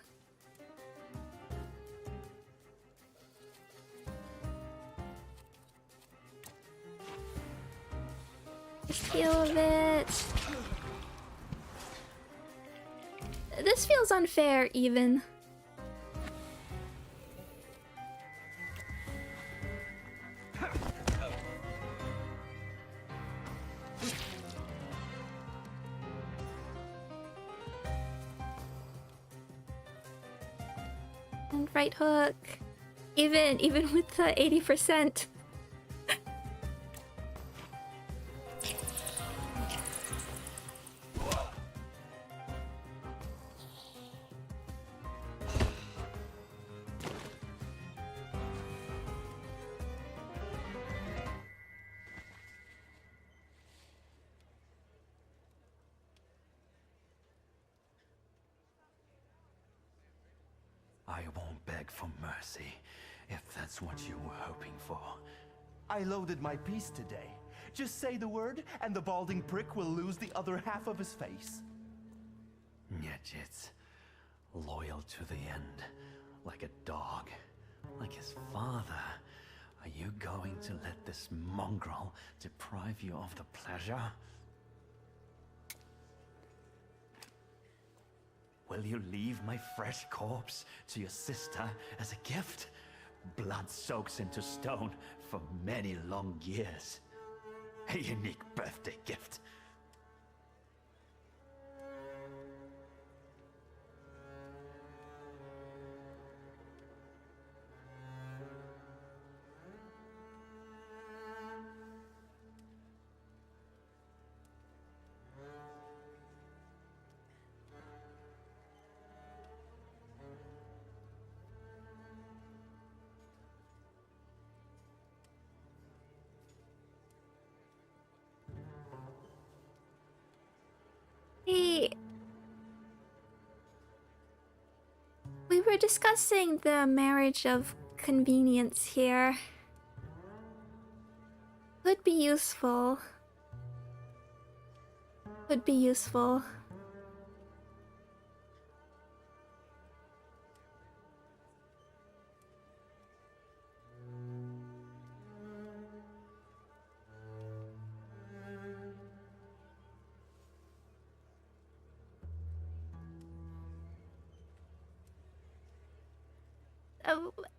Just heal a bit. This feels unfair, even. And right hook. Even with the 80%. I won't beg for mercy, if that's what you were hoping for. I loaded my piece today. Just say the word, and the balding prick will lose the other half of his face. Yet, loyal to the end, like a dog, like his father. Are you going to let this mongrel deprive you of the pleasure? Will you leave my fresh corpse to your sister as a gift? Blood soaks into stone for many long years. A unique birthday gift. Hey, we were discussing the marriage of convenience here. Could be useful. Could be useful.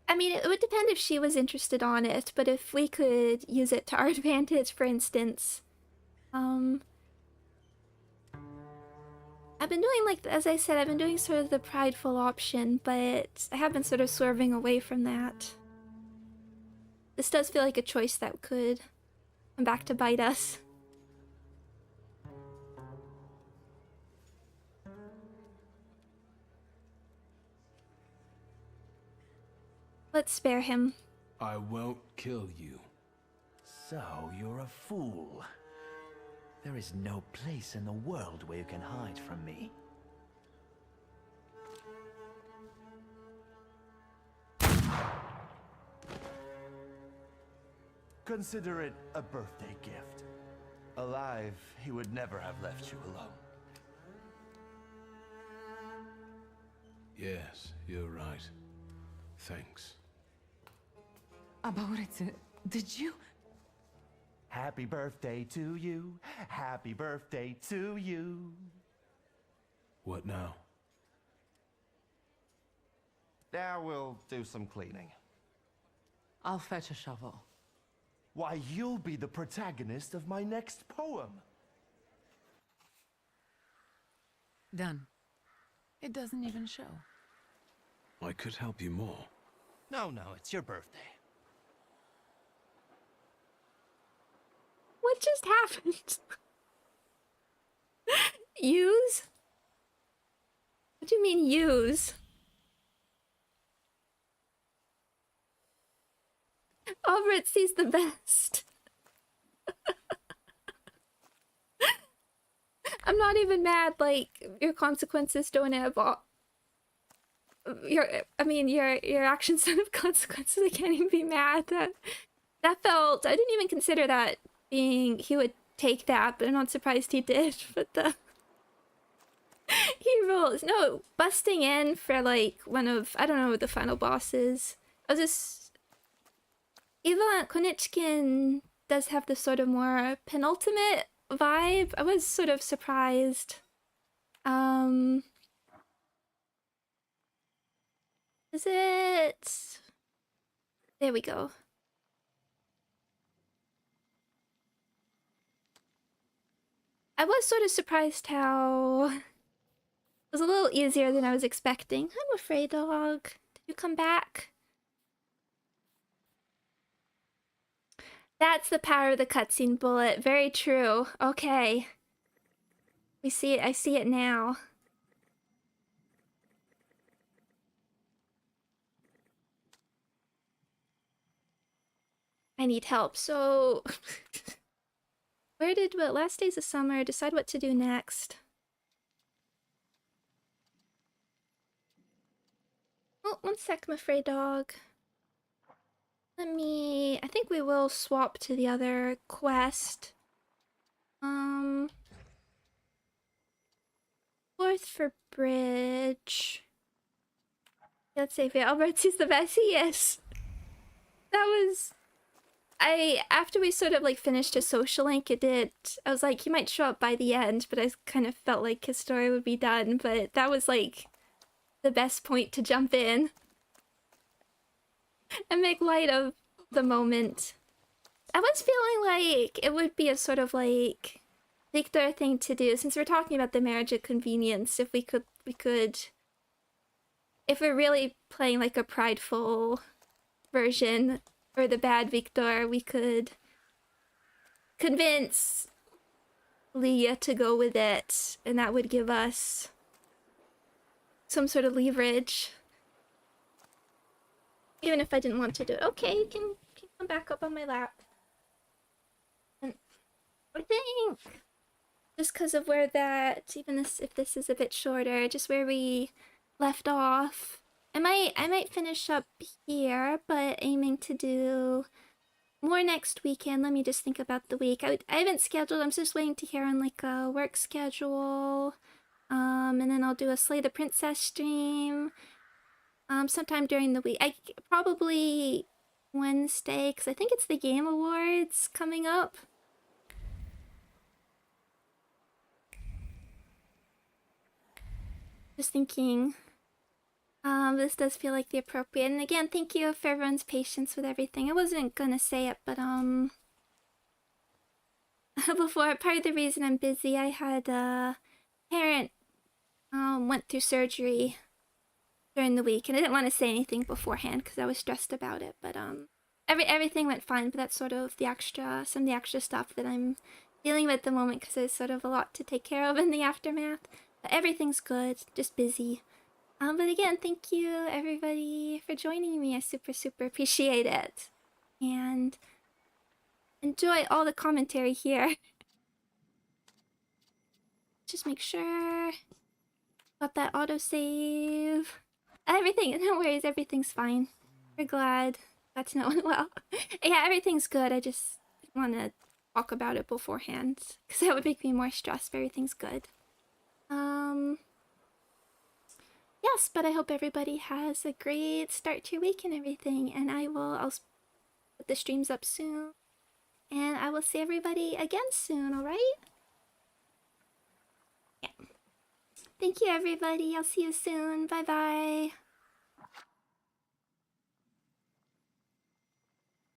I mean, it would depend if she was interested on it, but if we could use it to our advantage, for instance. I've been doing, like, as I said, I've been doing sort of the prideful option, but I have been sort of swerving away from that. This does feel like a choice that could come back to bite us. Let's spare him. I won't kill you. So, you're a fool. There is no place in the world where you can hide from me. Consider it a birthday gift. Alive, he would never have left you alone. Yes, you're right. Thanks. About it, did you? Happy birthday to you. Happy birthday to you. What now? Now we'll do some cleaning. I'll fetch a shovel. Why, you'll be the protagonist of my next poem. Done. It doesn't even show. I could help you more. No, it's your birthday. What just happened? Use? What do you mean use? Albert sees the best. I'm not even mad, like, your consequences don't have your actions don't have consequences. I can't even be mad. That felt, I didn't even consider that being, he would take that, but I'm not surprised he did. But he rules. No, busting in for like one of, I don't know, the final bosses. I was just, even Konechkin does have this sort of more penultimate vibe. I was sort of surprised. Is it? There we go. I was sort of surprised how it was a little easier than I was expecting. I'm afraid, dog. Did you come back? That's the power of the cutscene bullet. Very true. Okay. We see it. I see it now. I need help. So, where did what last days of summer decide what to do next? Oh, one sec, I'm afraid, dog. I think we will swap to the other quest. Fourth for bridge. Let's say Albert sees the best. He is. That was... after we sort of like finished his social link, I was like, he might show up by the end, but I kind of felt like his story would be done, but that was like the best point to jump in and make light of the moment. I was feeling like it would be a sort of like Victor thing to do, since we're talking about the marriage of convenience, if we could, if we're really playing like a prideful version, or the bad Victor, we could convince Leah to go with it, and that would give us some sort of leverage. Even if I didn't want to do it. Okay, you can come back up on my lap. And I think just because of where that, even if this is a bit shorter, just where we left off, I might finish up here, but aiming to do more next weekend. Let me just think about the week. I haven't scheduled. I'm just waiting to hear on like a work schedule. And then I'll do a Slay the Princess stream. Sometime during the week. Probably Wednesday, because I think it's the Game Awards coming up. Just thinking. This does feel like the appropriate, and again, thank you for everyone's patience with everything. I wasn't gonna say it, but before, part of the reason I'm busy, I had a parent went through surgery during the week, and I didn't want to say anything beforehand because I was stressed about it, but everything went fine. But that's sort of some of the extra stuff that I'm dealing with at the moment, because there's sort of a lot to take care of in the aftermath. But everything's good, just busy. But again, thank you everybody for joining me. I super appreciate it, and enjoy all the commentary here. Just make sure got that autosave. Everything, no worries, everything's fine. We're glad Got to know him well. Yeah, everything's good. I just want to talk about it beforehand because that would make me more stressed if everything's good. Yes, but I hope everybody has a great start to your week and everything. And I'll put the streams up soon. And I will see everybody again soon, alright? Yeah. Thank you, everybody. I'll see you soon. Bye-bye.